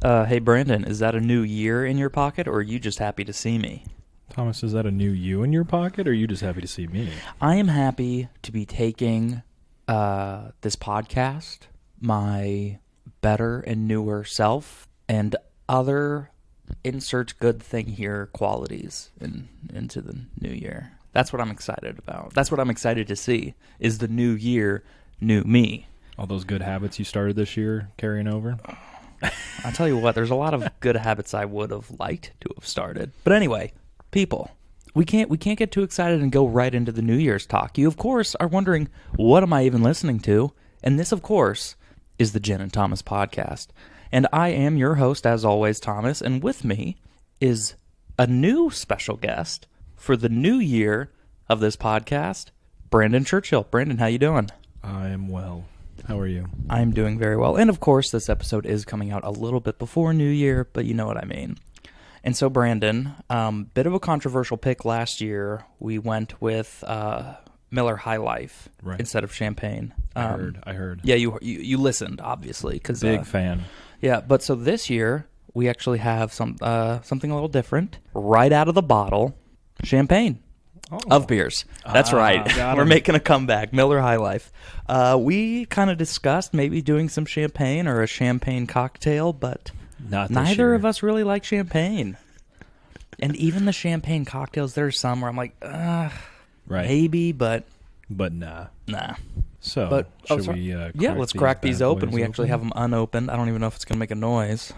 Hey Brandon, is that a new year in your pocket, or are you just happy to see me? Thomas, is that a new you in your pocket, or are you just happy to see me? I am happy to be taking this podcast, my better and newer self, and other insert good thing here qualities into the new year. That's what I'm excited about. That's what I'm excited to see, is the new year, new me. All those good habits you started this year carrying over? I tell you what, there's a lot of good habits I would have liked to have started. But anyway, people, we can't get too excited and go right into the New Year's talk. You, of course, are wondering, what am I even listening to? And this, of course, is the Jen and Thomas podcast. And I am your host, as always, Thomas. And with me is a new special guest for the new year of this podcast, Brandon Churchill. Brandon, how you doing? I am well. How are you? I'm doing very well. And of course, this episode is coming out a little bit before New Year, but you know what I mean. And so, Brandon, bit of a controversial pick last year. We went with Miller High Life instead of Champagne. I heard. Yeah, you listened, obviously. Big fan. Yeah, but so this year, we actually have something a little different. Right out of the bottle, Champagne. Of beers. That's right. We're making a comeback. Miller High Life. We kind of discussed maybe doing some champagne or a champagne cocktail, but neither of us really like champagne. And even the champagne cocktails, there's some where I'm like, maybe, but nah. So, but, should we let's crack these open. We actually have them unopened. I don't even know if it's going to make a noise.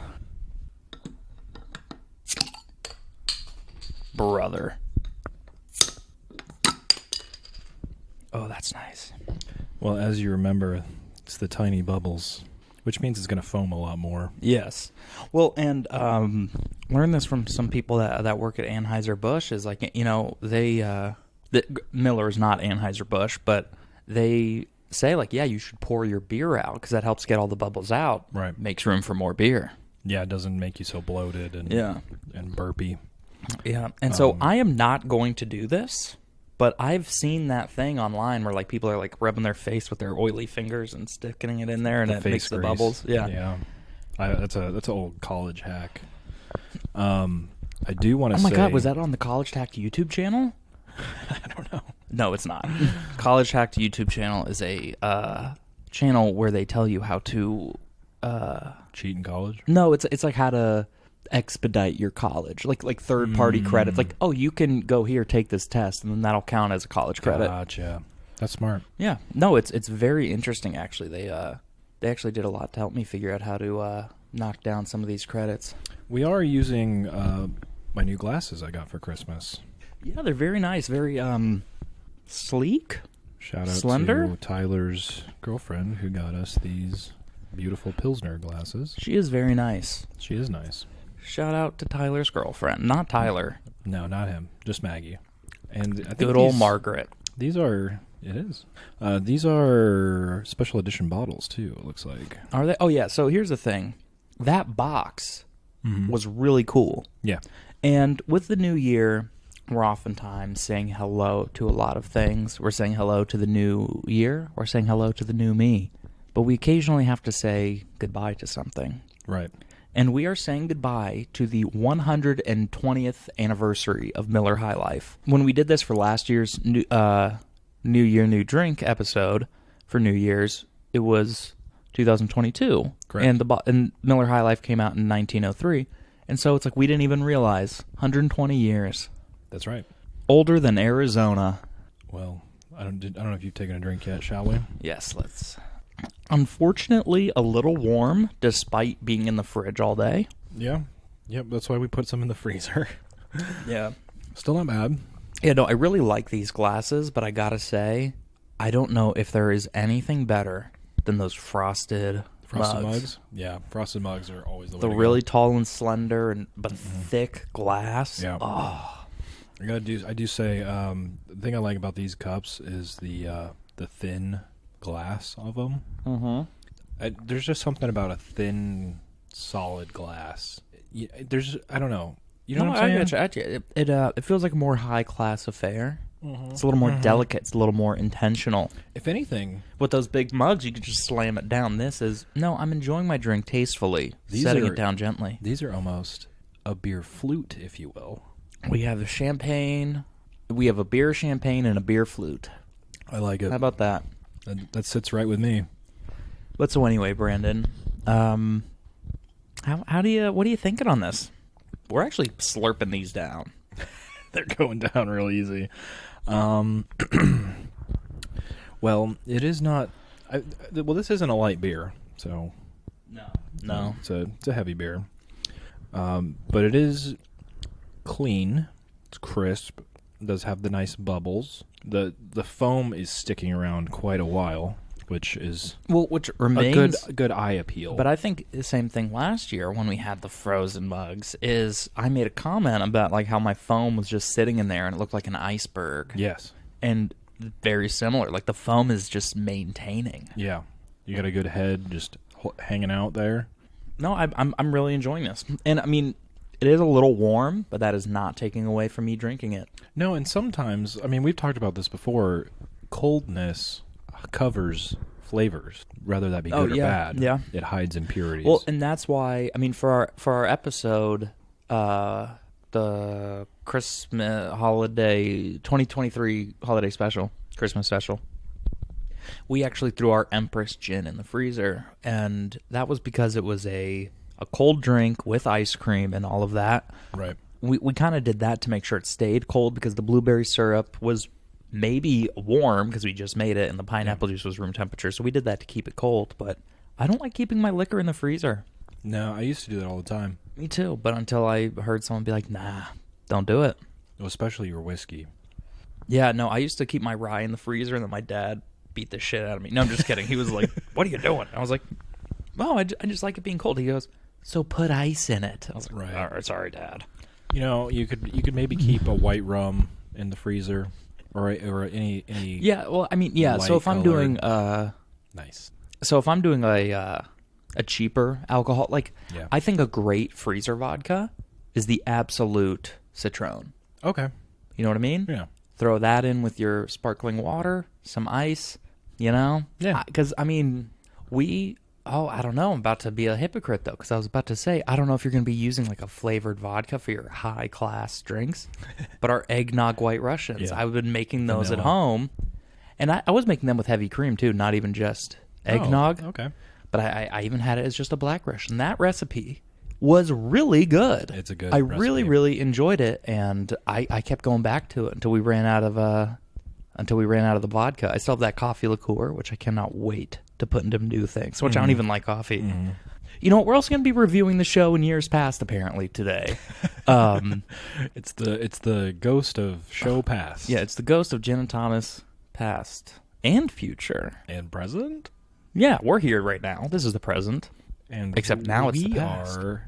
Brother. Oh, that's nice. Well, as you remember, it's the tiny bubbles, which means it's going to foam a lot more. Yes. Well, and learned this from some people that work at Anheuser-Busch is like, you know, Miller is not Anheuser-Busch, but they say like, yeah, you should pour your beer out because that helps get all the bubbles out. Right. Makes room for more beer. Yeah, it doesn't make you so bloated and burpy. Yeah. And so I am not going to do this. But I've seen that thing online where like people are like rubbing their face with their oily fingers and sticking it in there, and it makes the bubbles. Yeah. That's an old college hack. I do want to say. Oh my God, was that on the College Hack YouTube channel? I don't know. No, it's not. College Hack YouTube channel is a channel where they tell you how to cheat in college. No, it's like how to expedite your college, like third party credits. Like, oh, you can go here, take this test, and then that'll count as a college credit. Gotcha. That's smart. Yeah. No, it's very interesting actually. They actually did a lot to help me figure out how to knock down some of these credits. We are using my new glasses I got for Christmas. Yeah, they're very nice, very sleek. Shout out slender to Tyler's girlfriend who got us these beautiful Pilsner glasses. She is very nice. She is nice. Shout out to Tyler's girlfriend. Not Tyler. No, not him. Just Maggie. And I think good old Margaret. These are... It is. These are special edition bottles, too, it looks like. Are they? Oh, yeah. So here's the thing. That box was really cool. Yeah. And with the new year, we're oftentimes saying hello to a lot of things. We're saying hello to the new year. We're saying hello to the new me. But we occasionally have to say goodbye to something. Right. And we are saying goodbye to the 120th anniversary of Miller High Life. When we did this for last year's New Year, New Drink episode for New Year's, it was 2022. Correct. And Miller High Life came out in 1903. And so it's like we didn't even realize 120 years. That's right. Older than Arizona. Well, I don't know if you've taken a drink yet, shall we? Yes, let's... Unfortunately, a little warm, despite being in the fridge all day. Yeah. Yep, that's why we put some in the freezer. Yeah. Still not bad. Yeah, no, I really like these glasses, but I gotta say, I don't know if there is anything better than those frosted mugs. Yeah, frosted mugs are always the way to go. Really tall and slender, but thick glass. Yeah. Oh. I do say, the thing I like about these cups is the thin glass of them. There's just something about a thin, solid glass. I don't know. You know what I'm saying? I get you. It feels like a more high class affair. It's a little more delicate. It's a little more intentional. If anything, With those big mugs, you can just slam it down. This is, no, I'm enjoying my drink tastefully, setting it down gently. these are almost a beer flute, if you will. We have a champagne. We have a beer champagne and a beer flute. I like it. How about that? That sits right with me. But so anyway, Brandon, what are you thinking on this? We're actually slurping these down. They're going down real easy. Well, it is not. Well, this isn't a light beer, so No. it's a heavy beer. But it is clean. It's crisp. It does have the nice bubbles. The foam is sticking around quite a while, which is Which remains a good eye appeal. But I think the same thing last year when we had the frozen mugs is I made a comment about like how my foam was just sitting in there and it looked like an iceberg. yes, And very similar. Like the foam is just maintaining. yeah, you got a good head just hanging out there. No, I'm really enjoying this. And I mean, it is a little warm, but that is not taking away from me drinking it. No, and sometimes, I mean, we've talked about this before. Coldness covers flavors, whether that be good or bad. Yeah. It hides impurities. Well, and that's why I mean for our episode, the Christmas holiday 2023 holiday special, Christmas special, we actually threw our Empress gin in the freezer, and that was because it was a cold drink with ice cream and all of that. right. We kind of did that to make sure it stayed cold because the blueberry syrup was maybe warm because we just made it, and the pineapple juice was room temperature. So we did that to keep it cold. But I don't like keeping my liquor in the freezer. No, I used to do that all the time. Me too. But until I heard someone be like, "Nah, don't do it." Well, especially your whiskey. Yeah, no, I used to keep my rye in the freezer, and then my dad beat the shit out of me. No, I'm just kidding. He was like, "What are you doing?" I was like, "Oh, I just like it being cold." He goes, "So put ice in it." I was like, Right. "All right, sorry, Dad." You know, you could maybe keep a white rum in the freezer, or any. Yeah, well, I mean, yeah. So if I'm doing nice. So if I'm doing a cheaper alcohol, like Yeah. I think a great freezer vodka is the Absolute Citron. Okay. You know what I mean? Yeah. Throw that in with your sparkling water, some ice, you know? Yeah. Because, I mean, I don't know. I'm about to be a hypocrite, though, because I was about to say, I don't know if you're going to be using like a flavored vodka for your high-class drinks, but our eggnog White Russians, Yeah. I've been making those at Vanilla. home, and I was making them with heavy cream, too, not even just eggnog. Oh, okay. But I even had it as just a black Russian. That recipe was really good. It's a good I recipe. really, really enjoyed it, and I kept going back to it until we ran out of the vodka. I still have that coffee liqueur, which I cannot wait to put into new things. Which I don't even like coffee. Mm-hmm. You know what? We're also going to be reviewing the show in years past, apparently today. It's the ghost of show past. Yeah, it's the ghost of Jen and Thomas, past and future. And present. Yeah, we're here right now. This is the present. And Except now it's the we past. are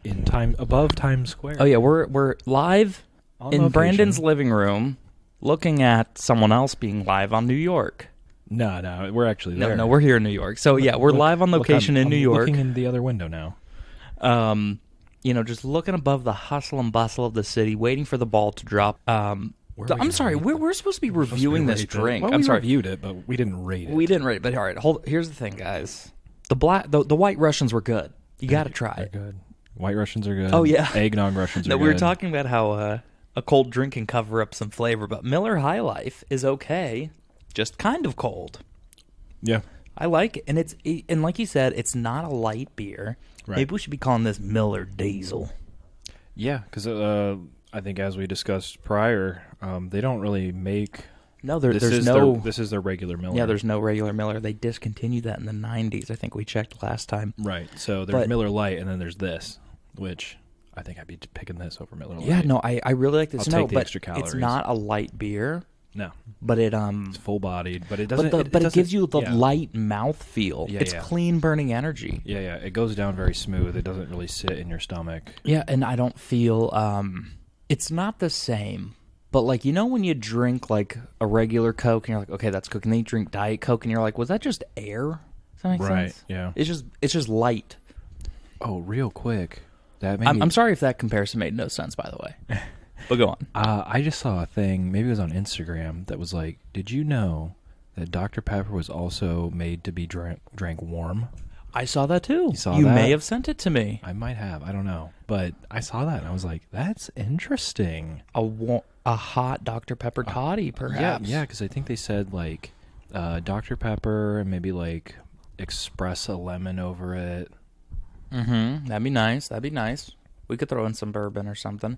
in time above Times Square. Oh yeah, we're live On in location. Brandon's living room, looking at someone else being live on New York. No, we're actually there. No, we're here in New York. So yeah, we're live on location in New York. Looking in the other window now. Just looking above the hustle and bustle of the city, waiting for the ball to drop. I'm sorry, we're supposed to be reviewing this drink. Well, I'm we sorry, reviewed it, but we didn't rate it. we didn't rate it. But all right, here's the thing, guys. The White Russians were good. You got to try They're it. good. White Russians are good. Oh, yeah. Eggnog Russians are No, good. we were talking about how a cold drink can cover up some flavor, but Miller High Life is okay, just kind of cold. Yeah. I like it, and like you said, it's not a light beer. Right. Maybe we should be calling this Miller Diesel. Yeah, because I think as we discussed prior, they don't really make. No, This is their regular Miller. Yeah, there's no regular Miller. They discontinued that in the 90s. I think we checked last time. right. So there's But- Miller Lite, and then there's this, which I think I'd be picking this over Miller Lite. Yeah, no, I really like this. I'll No, take the but extra it's calories. not a light beer, No, but it it's full bodied, but it doesn't. but it doesn't- gives you the yeah. light mouth feel. Yeah, It's yeah. clean burning energy. Yeah, it goes down very smooth. It doesn't really sit in your stomach. Yeah, and I don't feel it's not the same. But like, you know when you drink like a regular Coke and you're like, okay, that's Coke, and then you drink Diet Coke and you're like, was that just air? Does that make Right, sense? yeah. It's just light. Oh, real quick. That made I'm sorry if that comparison made no sense, by the way. But go on. I just saw a thing, maybe it was on Instagram, that was like, did you know that Dr. Pepper was also made to be drank warm? I saw that too. You saw You that? may have sent it to me. I might have. I don't know. But I saw that and I was like, that's interesting. A hot Dr. Pepper toddy, perhaps. Yeah, because I think they said like Dr. Pepper and maybe like express a lemon over it. Mm-hmm. That'd be nice. That'd be nice. We could throw in some bourbon or something.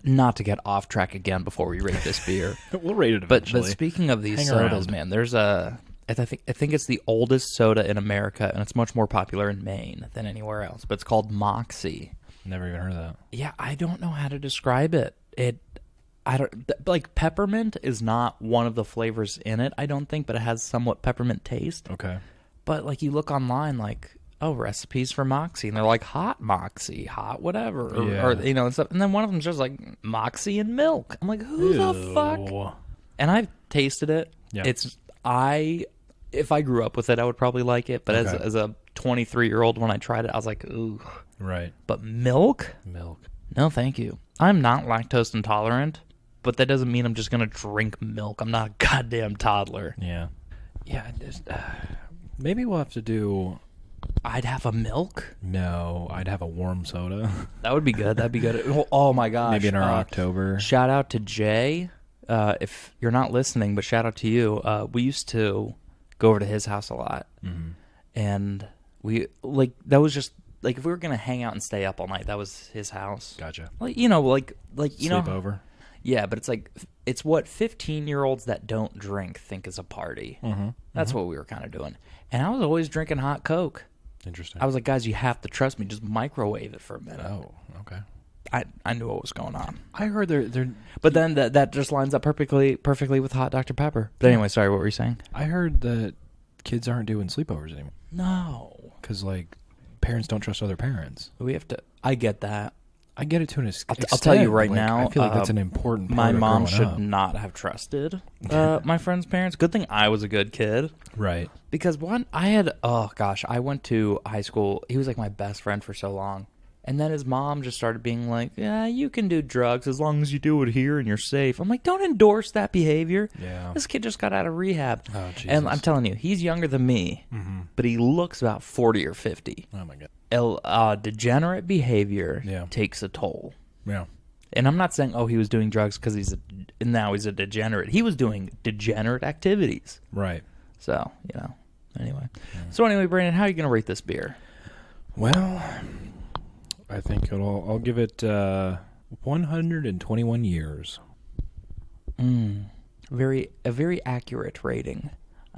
Not to get off track again before we rate this beer. We'll rate it But eventually. speaking of these Hang sodas, around. man, there's I think it's the oldest soda in America, and it's much more popular in Maine than anywhere else. But it's called Moxie. Never even heard of that. Yeah, I don't know how to describe it. Like peppermint is not one of the flavors in it, I don't think, but it has somewhat peppermint taste. Okay. But like you look online, like, oh, recipes for Moxie, and they're like hot Moxie, hot whatever, or you know, and stuff. And then one of them's just like Moxie and milk. I'm like, who the fuck? And I've tasted it. Yeah. If I grew up with it, I would probably like it. But Okay. as a 23-year-old, when I tried it, I was like, ooh. Right. But milk? Milk. No, thank you. I'm not lactose intolerant, but that doesn't mean I'm just gonna drink milk. I'm not a goddamn toddler. Yeah. Yeah. Maybe we'll have to do. I'd have a milk. No, I'd have a warm soda. That would be good. That'd be good. Oh my gosh. Maybe in our October. Shout out to Jay. If you're not listening, but shout out to you. We used to go over to his house a lot, and that was just like if we were gonna hang out and stay up all night, that was his house. Gotcha. Like you know, like you know, Sleepover. yeah. But it's what 15-year-olds that don't drink think is a party. That's what we were kind of doing, and I was always drinking hot Coke. Interesting. I was like, guys, you have to trust me. Just microwave it for a minute. Oh, okay. I knew what was going on. I heard they're. But then that just lines up perfectly with hot Dr. Pepper. But anyway, sorry, what were you saying? I heard that kids aren't doing sleepovers anymore No. because like parents don't trust other parents. We have to. I get that. I get it to an extent. I'll tell you right like, now, I feel like that's an important part My of mom growing should up. not have trusted my friend's parents. Good thing I was a good kid. Right. Because I went to high school. He was like my best friend for so long. And then his mom just started being like, yeah, you can do drugs as long as you do it here and you're safe. I'm like, don't endorse that behavior. Yeah. This kid just got out of rehab. Oh, Jesus. And I'm telling you, he's younger than me, but he looks about 40 or 50. Oh my god. Degenerate behavior Yeah. takes a toll. Yeah. And I'm not saying, he was doing drugs because now he's a degenerate. He was doing degenerate activities. Right. So, anyway. So anyway, Brandon, how are you going to rate this beer? Well, I think I'll give it 121 years. A very accurate rating.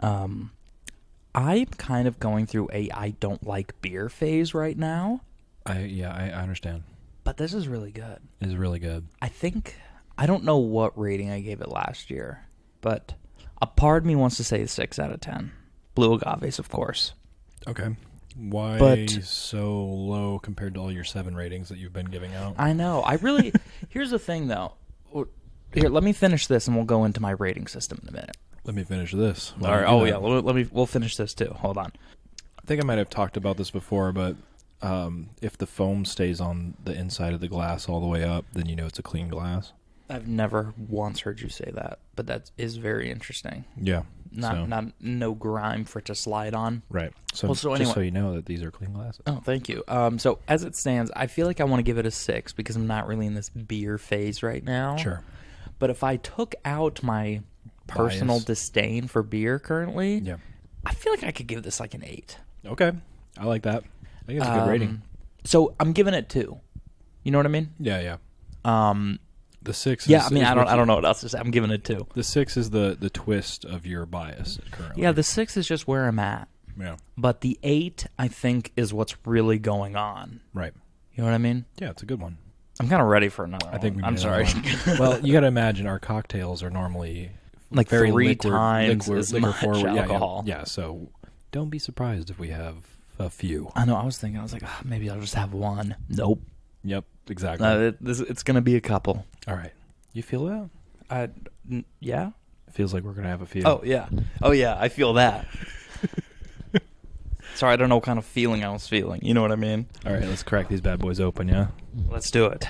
I'm kind of going through a I don't like beer phase right now, I understand. but this is really good. It's really good. I don't know what rating I gave it last year, but a part of me wants to say 6 out of 10. Blue agaves, of course. Okay. Why But- so low compared to all your 7 ratings that you've been giving out? I know. Here's the thing, though. Here, let me finish this, and we'll go into my rating system in a minute. Let me finish this. All right. Oh yeah. We'll finish this too. Hold on. I think I might have talked about this before, but if the foam stays on the inside of the glass all the way up, then you know it's a clean glass. I've never once heard you say that, but that is very interesting. Yeah. No grime for it to slide on. Right. So, Well, so just anyway- so you know that these are clean glasses. Oh, thank you. So as it stands, I feel like I want to give it a 6 because I'm not really in this beer phase right now. Sure. But if I took out my personal Bias. disdain for beer currently, Yeah. I feel like I could give this like an 8. Okay. I like that. I think it's a good rating. So I'm giving it 2. You know what I mean? Yeah, yeah. The 6 Yeah, is, I mean, is I what don't know what else to say. I'm giving it 2. The 6 is the twist of your bias currently. Yeah, the 6 is just where I'm at. Yeah. But the 8, I think, is what's really going on. Right. You know what I mean? Yeah, it's a good one. I'm kind of ready for another I think we one. I'm need sorry. another one. Well, you got to imagine our cocktails are normally Like very 3 liquid, times liquor as much forward. Yeah, alcohol. Yeah, so don't be surprised if we have a few. I know. I was like, maybe I'll just have one. Nope. Yep, exactly. It's going to be a couple. All right. You feel that? Yeah. It feels like we're going to have a few. Oh, yeah. I feel that. Sorry, I don't know what kind of feeling I was feeling. You know what I mean? All right, let's crack these bad boys open, yeah? Let's do it.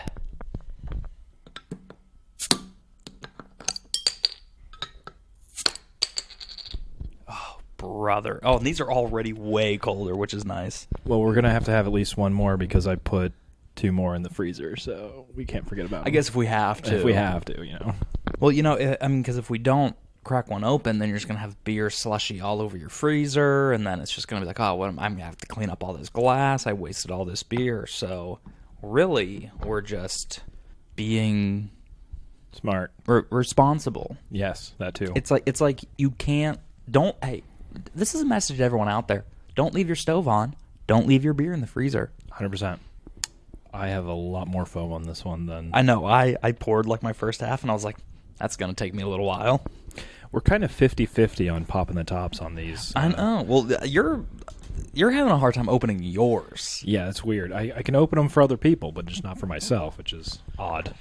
brother. Oh, and these are already way colder, which is nice. Well, we're gonna have to have at least one more because I put 2 more in the freezer, so we can't forget about them. I guess if we have to. If we have to. Well, I mean, because if we don't crack one open, then you're just going to have beer slushy all over your freezer, and then it's just going to be like, oh, I'm going to have to clean up all this glass. I wasted all this beer. So really, we're just being Smart. responsible. Yes, that too. It's like you can't, hey, this is a message to everyone out there. Don't leave your stove on. Don't leave your beer in the freezer. 100%. I have a lot more foam on this one than... I know. I poured like my first half, and I was like, that's going to take me a little while. We're kind of 50-50 on popping the tops on these. I know. Well, you're having a hard time opening yours. Yeah, it's weird. I can open them for other people, but just not for myself, which is odd.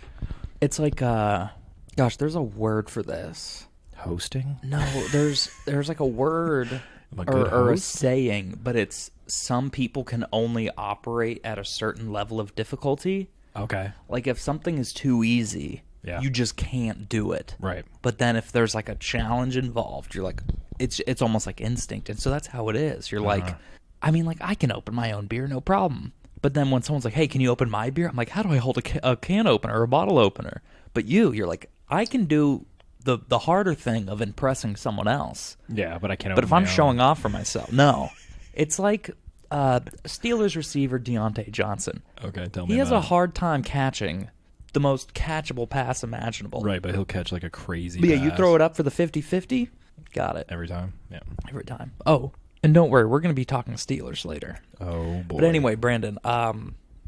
It's like, gosh, there's a word for this. Hosting? No, there's like a word or a saying, but it's some people can only operate at a certain level of difficulty. Okay. Like if something is too easy, you just can't do it. Right. But then if there's like a challenge involved, you're like, it's almost like instinct. And so that's how it is. You're like, I mean, like I can open my own beer, no problem. But then when someone's like, hey, can you open my beer? I'm like, how do I hold a can opener or a bottle opener? But you're like, I can do the harder thing of impressing someone else. Yeah, but I can't open But if I'm my own. showing off for myself, no. It's like Steelers receiver Deontay Johnson. Okay, tell me He has about a hard time catching the most catchable pass imaginable. Right, but he'll catch like a crazy But yeah, pass. you throw it up for the 50-50, got it. Every time? Yeah. Every time. Oh, and don't worry, we're going to be talking Steelers later. Oh, boy. But anyway, Brandon,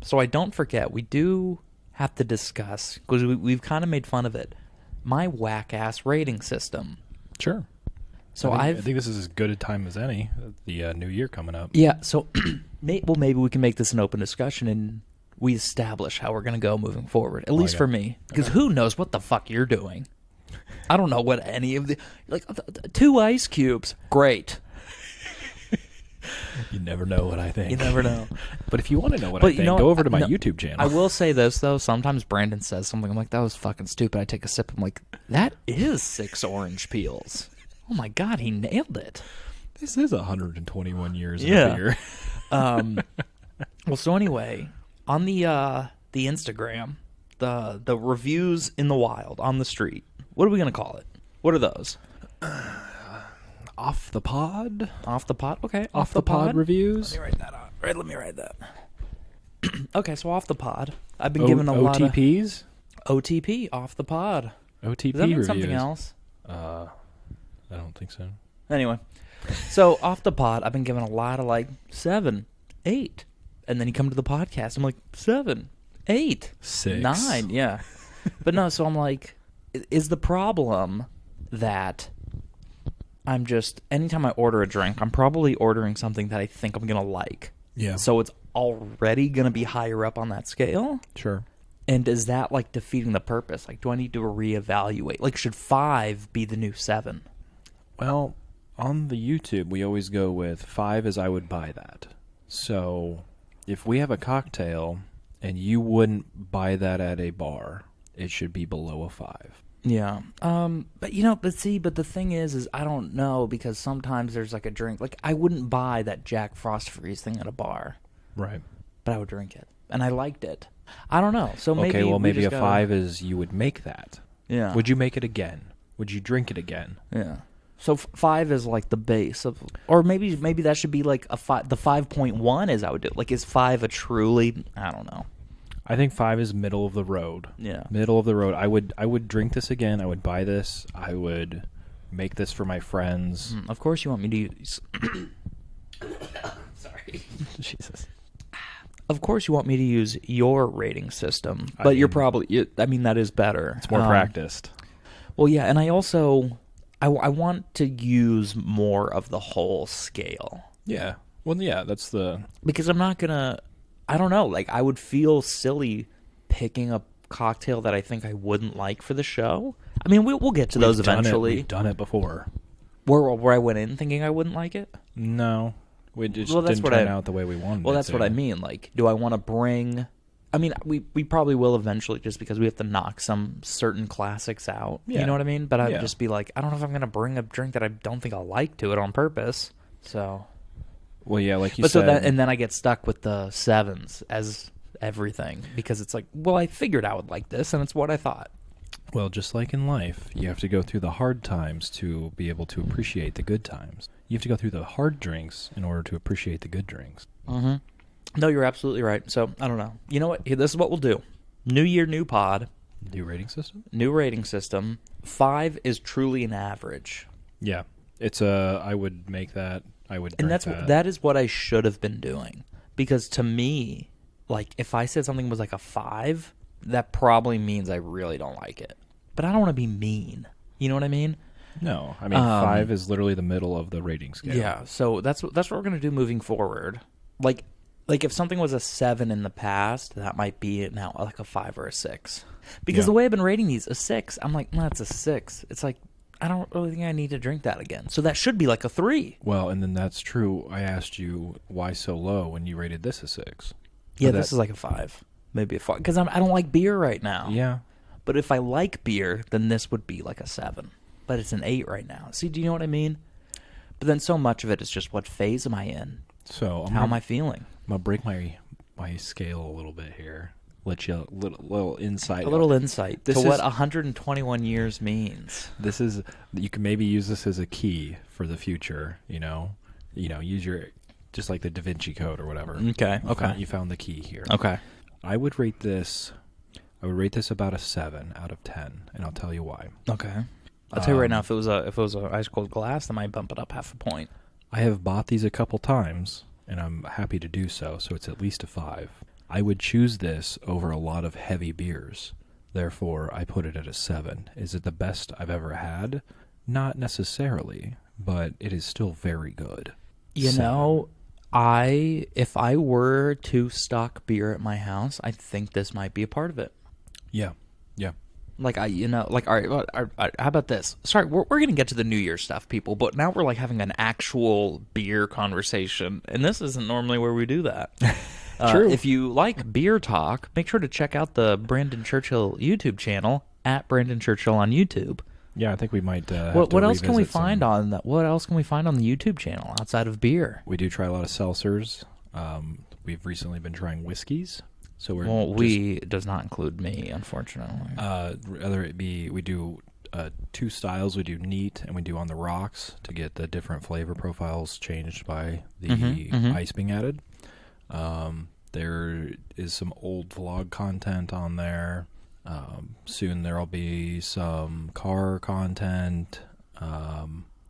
so I don't forget, we do have to discuss, because we've kind of made fun of it, my whack-ass rating system. Sure. So I I think this is as good a time as any. The new year coming up. Yeah, so maybe we can make this an open discussion and we establish how we're going to go moving forward, at least for me. Because who knows what the fuck you're doing. I don't know what any of the... Like, 2 ice cubes, great. You never know what I think. You never know. But if you want to know what I think, go over to my YouTube channel. I will say this, though. Sometimes Brandon says something, I'm like, that was fucking stupid. I take a sip, I'm like, that is 6 orange peels. Oh my God, he nailed it. This is 121 years of beer. Well, so anyway, on the Instagram, the reviews in the wild, on the street, what are we going to call it? What are those? Off the pod? Off the pod? Okay. Off the pod reviews? Let me write that out. Let me write that. Okay, so off the pod. I've been given a lot of... OTPs? OTP, off the pod. OTP Does that mean reviews. something else? I don't think so. Anyway, so off the pod, I've been given a lot of like 7, 8. And then you come to the podcast, I'm like, 7, 8, 6, 9, yeah. But no, so I'm like, is the problem that I'm just, anytime I order a drink, I'm probably ordering something that I think I'm going to like. Yeah. So it's already going to be higher up on that scale? Sure. And is that like defeating the purpose? Like, do I need to reevaluate? Like, should 5 be the new 7? Well, on the YouTube, we always go with 5 as I would buy that. So if we have a cocktail and you wouldn't buy that at a bar, it should be below a 5. Yeah. But the thing is I don't know, because sometimes there's like a drink, like I wouldn't buy that Jack Frost Freeze thing at a bar. Right. But I would drink it. And I liked it. I don't know. So maybe maybe a just 5 is you would make that. Yeah. Would you make it again? Would you drink it again? Yeah. So 5 is like the base of, or maybe that should be like a 5. The 5.1 is I would do. Like, is 5 a truly? I don't know. I think 5 is middle of the road. Yeah. Middle of the road. I would drink this again. I would buy this. I would make this for my friends. Of course you want me to use... Sorry. Jesus. Of course you want me to use your rating system, but you're probably... I mean, that is better. It's more practiced. Well, yeah, and I also... I want to use more of the whole scale. Yeah. Well, yeah, that's the... Because I'm not going to... I don't know. Like, I would feel silly picking a cocktail that I think I wouldn't like for the show. I mean, we'll get to those eventually. We've done it before. Where I went in thinking I wouldn't like it? No. We just Well, that's didn't what turn out the way we wanted. Well, that's what I mean. Like, do I want to bring... I mean, we probably will eventually, just because we have to knock some certain classics out. Yeah. You know what I mean? But I'd Yeah. just be like, I don't know if I'm going to bring a drink that I don't think I'll like to it on purpose. So, Well, yeah, like you but said. so that, and then I get stuck with the 7s as everything because it's like, well, I figured I would like this, and it's what I thought. Well, just like in life, you have to go through the hard times to be able to appreciate the good times. You have to go through the hard drinks in order to appreciate the good drinks. Mm-hmm. No, you're absolutely right. So, I don't know. You know what? This is what we'll do. New year, new pod. New rating system? New rating system. 5 is truly an average. Yeah. It's I would make that. I would And drink that is what I should have been doing. Because to me, like, if I said something was like a 5, that probably means I really don't like it. But I don't want to be mean. You know what I mean? No. I mean, 5 is literally the middle of the rating scale. Yeah. So that's what we're going to do moving forward. Like if something was a 7 in the past, that might be now like a 5 or a 6. Because the way I've been rating these, a 6, I'm like, no, it's a 6. It's like, I don't really think I need to drink that again. So that should be like a 3. Well, and then that's true. I asked you why so low when you rated this a 6. Yeah, this is like a 5. Maybe a 5. Because I don't like beer right now. Yeah. But if I like beer, then this would be like a 7. But it's an 8 right now. See, do you know what I mean? But then so much of it is just what phase am I in? So How am I feeling? I'm going to break my scale a little bit here. Let you a little insight. A little insight This to is- what 121 years means. This is, you can maybe use this as a key for the future, use your, just like the Da Vinci Code or whatever. Okay. You found the key here. Okay. I would rate this about a 7 out of 10, and I'll tell you why. Okay. I'll tell you right now, if it was a ice cold glass, I might bump it up half a point. I have bought these a couple times, and I'm happy to do so it's at least a 5. I would choose this over a lot of heavy beers. Therefore, I put it at a 7. Is it the best I've ever had? Not necessarily, but it is still very good. You 7. know, if I were to stock beer at my house, I think this might be a part of it. Yeah. Like all right, how about this? Sorry, we're gonna get to the New Year stuff, people, but now we're like having an actual beer conversation, and this isn't normally where we do that. True. If you like beer talk, make sure to check out the Brandon Churchill YouTube channel at Brandon Churchill on YouTube. Yeah, I think we might. What else can we find on that? What else can we find on the YouTube channel outside of beer? We do try a lot of seltzers. We've recently been trying whiskeys. So we does not include me, unfortunately. Whether it be, we do 2 styles. We do neat and we do on the rocks to get the different flavor profiles changed by the ice being added. There is some old vlog content on there. Soon there'll be some car content.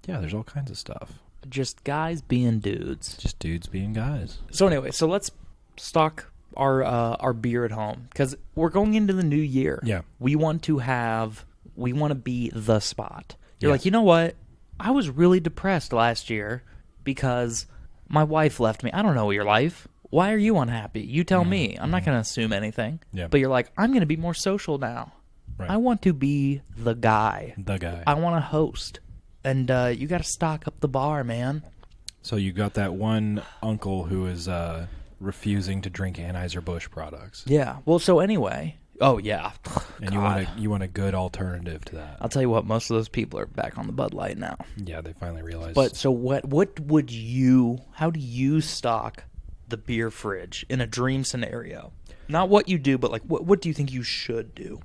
There's all kinds of stuff. Just guys being dudes. Just dudes being guys. So anyway, let's stock our beer at home because we're going into the new year. Yeah. We want to be the spot. You're Yeah. like, you know what? I was really depressed last year because my wife left me. I don't know your life. Why are you unhappy? You tell me. I'm not going to assume anything. Yeah. But you're like, I'm going to be more social now. Right. I want to be the guy. The guy. I want to host. And you got to stock up the bar, man. So you got that one uncle who is refusing to drink Anheuser-Busch products. Yeah. Well, so anyway. Oh, yeah. And God. you want a good alternative to that. I'll tell you what, most of those people are back on the Bud Light now. Yeah, they finally realized. But so how do you stock the beer fridge in a dream scenario? Not what you do, but like what do you think you should do?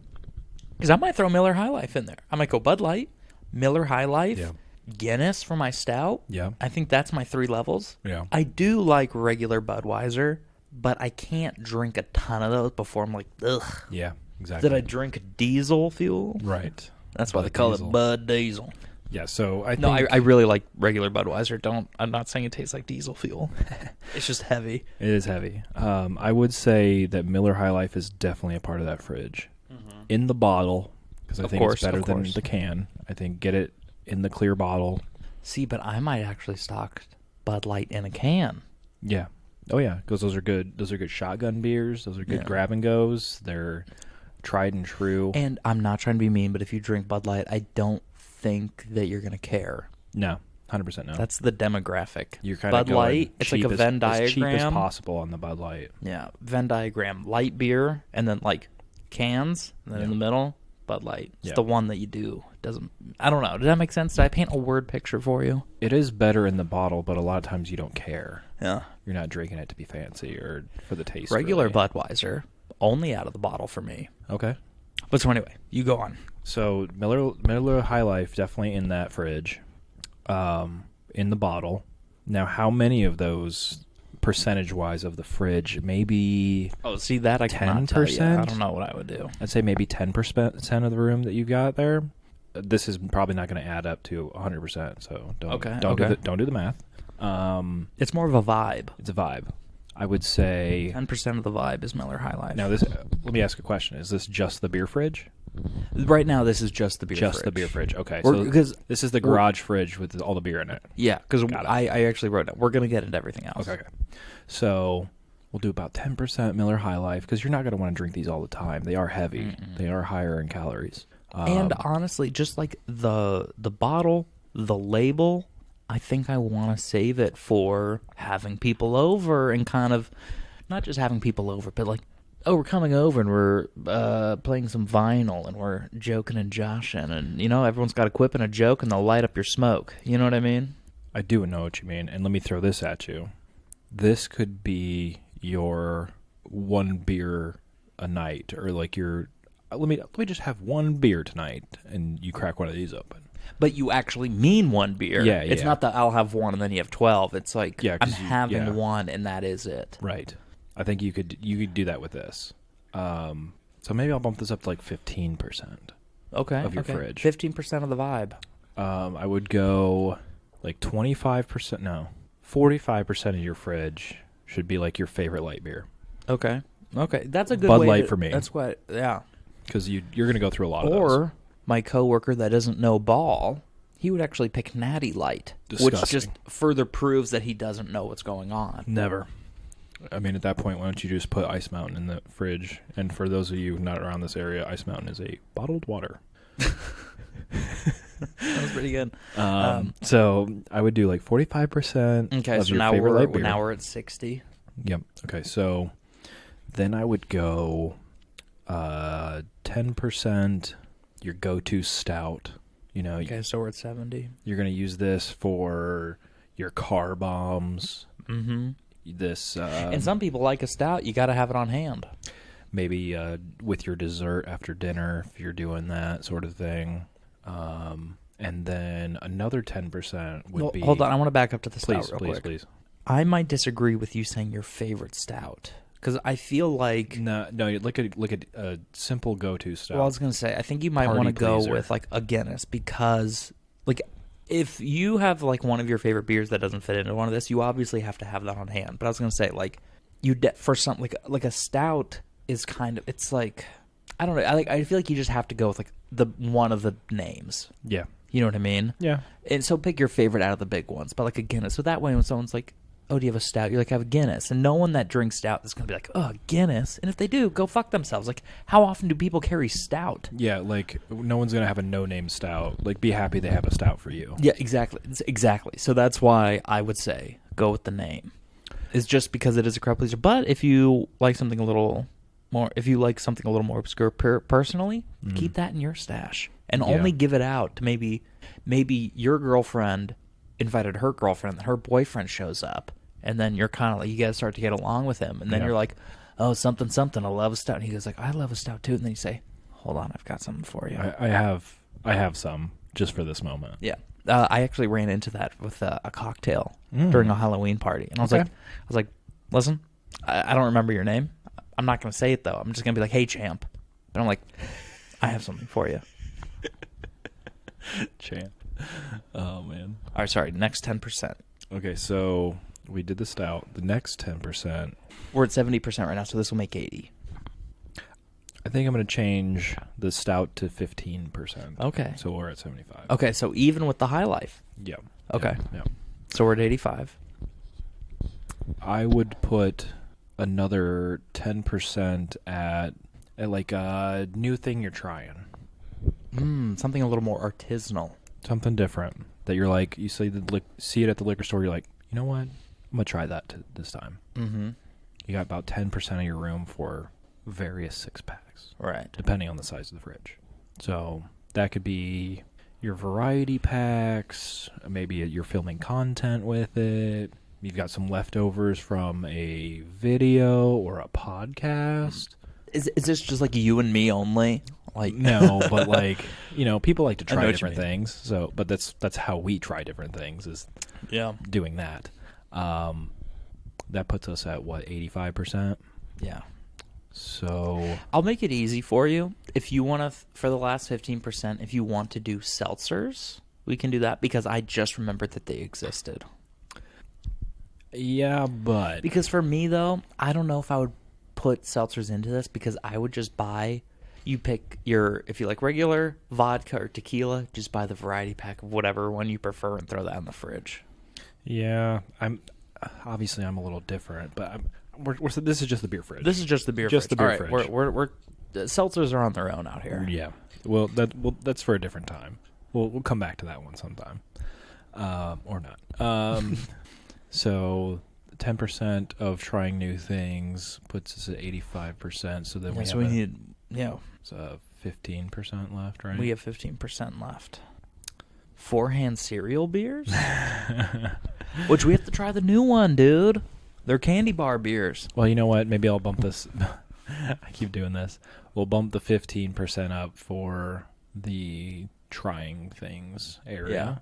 Because I might throw Miller High Life in there. I might go Bud Light, Miller High Life, Yeah. Guinness for my stout. Yeah. I think that's my 3 levels. Yeah. I do like regular Budweiser, but I can't drink a ton of those before I'm like, ugh. Yeah, exactly. Did I drink diesel fuel? Right. That's why Bud they call Diesel. it Bud Diesel. Yeah, so I think... No, I really like regular Budweiser. I'm not saying it tastes like diesel fuel. It's just heavy. It is heavy. I would say that Miller High Life is definitely a part of that fridge. In the bottle, because I think it's better than the can. I think get it in the clear bottle. See, but I might actually stock Bud Light in a can. Yeah. Oh, yeah, because those are good. Those are good shotgun beers. Those are good grab and goes. They're tried and true. And I'm not trying to be mean, but if you drink Bud Light, I don't think that you're going to care. No, 100% no. That's the demographic. You're kind Bud of Light, it's like a Venn diagram. As cheap as possible on the Bud Light. Yeah, Venn diagram. Light beer, and then like cans, and then in the middle, Bud Light. It's Yeah. the one that you do. I don't know. Did that make sense? Did I paint a word picture for you? It is better in the bottle, but a lot of times you don't care. Yeah. You're not drinking it to be fancy or for the taste. Regular really. Budweiser, only out of the bottle for me. Okay. But so anyway, you go on. So Miller High Life definitely in that fridge, in the bottle. Now, how many of those, percentage-wise, of the fridge? Maybe Oh, see that I cannot tell you. 10%? I don't know what I would do. I'd say maybe 10% of the room that you got there. This is probably not going to add up to 100%. So don't do the math. It's more of a vibe. It's a vibe. I would say 10% of the vibe is Miller High Life. now. Let me ask a question: is this just the beer fridge? Right now, this is just the beer fridge. Just the beer fridge. Okay, We're- so because this is the garage fridge with all the beer in it. Yeah, because Got it. I actually wrote it. We're going to get into everything else. Okay. So we'll do about 10% Miller High Life because you're not going to want to drink these all the time. They are heavy. Mm-mm. They are higher in calories. And honestly, just like the bottle, the label, I think I want to save it for having people over and kind of not just having people over, but like, oh, we're coming over and we're playing some vinyl and we're joking and joshing and, you know, everyone's got a quip and a joke and they'll light up your smoke. You know what I mean? I do know what you mean, and let me throw this at you. This could be your one beer a night, or like your let me just have one beer tonight, and you crack one of these open. But you actually mean one beer. Yeah, It's yeah. not that I'll have one and then you have 12. It's like, Yeah, I'm 'cause having one and that is it. Right. I think you could do that with this. So maybe I'll bump this up to like 15%. Okay. Of your fridge. 15% of the vibe. I would go like 25%. No, 45% of your fridge should be like your favorite light beer, Okay. That's a good Bud way Light to- for me. That's quite, yeah. because you're going to go through a lot of those. Or my coworker that doesn't know ball, he would actually pick Natty Light, which Disgusting. just further proves that he doesn't know what's going on. Never. I mean, at that point, why don't you just put Ice Mountain in the fridge? And for those of you not around this area, Ice Mountain is a bottled water. That was pretty good. So I would do like 45% Okay, of so your now favorite light beer. we're at 60. Yep. Okay, so then I would go 10% your go-to stout. You know, Okay, so we're at 70. you're going to use this for your car bombs. Mm-hmm. This And some people like a stout. You got to have it on hand. maybe with your dessert after dinner if you're doing that sort of thing. And then another 10% would be. Hold on, I want to back up to the Please, stout real please, quick. please. I might disagree with you saying your favorite stout because I feel like. No, you look at a simple go-to stout. Well, I was gonna say I think you might Party want to go pleaser. with like a Guinness because like if you have like one of your favorite beers that doesn't fit into one of this, you obviously have to have that on hand. But I was gonna say like for something like a stout is kind of it's like I don't know I feel like you just have to go with like the one of the names. Yeah. You know what I mean? Yeah. And so pick your favorite out of the big ones, but like a Guinness. So that way when someone's like, oh, do you have a stout? You're like, I have a Guinness. And no one that drinks stout is going to be like, oh, Guinness. And if they do, go fuck themselves. Like, how often do people carry stout? Yeah, like no one's gonna have a no-name stout. Like, be happy they have a stout for you. Yeah, exactly. Exactly. So that's why I would say go with the name. It's just because it is a crowd pleaser. But if you like something a little more, obscure personally, keep that in your stash. And only give it out to maybe your girlfriend invited her girlfriend, and her boyfriend shows up, and then you're kind of like, you got to start to get along with him. And then you're like, oh, something, I love a stout. And he goes like, I love a stout too. And then you say, hold on, I've got something for you. I have some just for this moment. Yeah. I actually ran into that with a cocktail during a Halloween party. And I was like, listen, I don't remember your name. I'm not going to say it though. I'm just going to be like, hey champ. And I'm like, I have something for you. Champ. Oh man. All right, sorry. Next 10%. Okay, so we did the stout. The next 10%. We're at 70% right now, so this will make 80. I think I'm going to change the stout to 15%. Okay. So we're at 75. Okay, so even with the High Life. Yeah. Okay. Yeah. So we're at 85. I would put another 10% at like a new thing you're trying. Something a little more artisanal. Something different that you're like, you see it at the liquor store, you're like, you know what? I'm going to try that this time. Mm-hmm. You got about 10% of your room for various 6-packs, Right. depending on the size of the fridge. So that could be your variety packs. Maybe you're filming content with it. You've got some leftovers from a video or a podcast. Is this just like you and me only? Like No, but like, people like to I know try what you different mean. things. So, but that's how we try different things, is yeah, doing that. That puts us at what, 85%? yeah. So I'll make it easy for you. If you want to, for the last 15%, if you want to do seltzers, we can do that because I just remembered that they existed. yeah, but Because for me, though, I don't know if I would put seltzers into this because I would just buy, you pick if you like regular vodka or tequila, just buy the variety pack of whatever one you prefer and throw that in the fridge. yeah, I'm a little different, but this is just the beer fridge. This is just the beer Just fridge. the beer All right, fridge. We're seltzers are on their own out here. Yeah. Well, that's for a different time. We'll come back to that one sometime, or not. So 10% of trying new things puts us at 85%. So then So we need, 15% left, right? we have 15% left. Forehand cereal beers, which we have to try the new one, dude. They're candy bar beers. Well, you know what? Maybe I'll bump this. I keep doing this. We'll bump the 15% up for the trying things area. Yeah.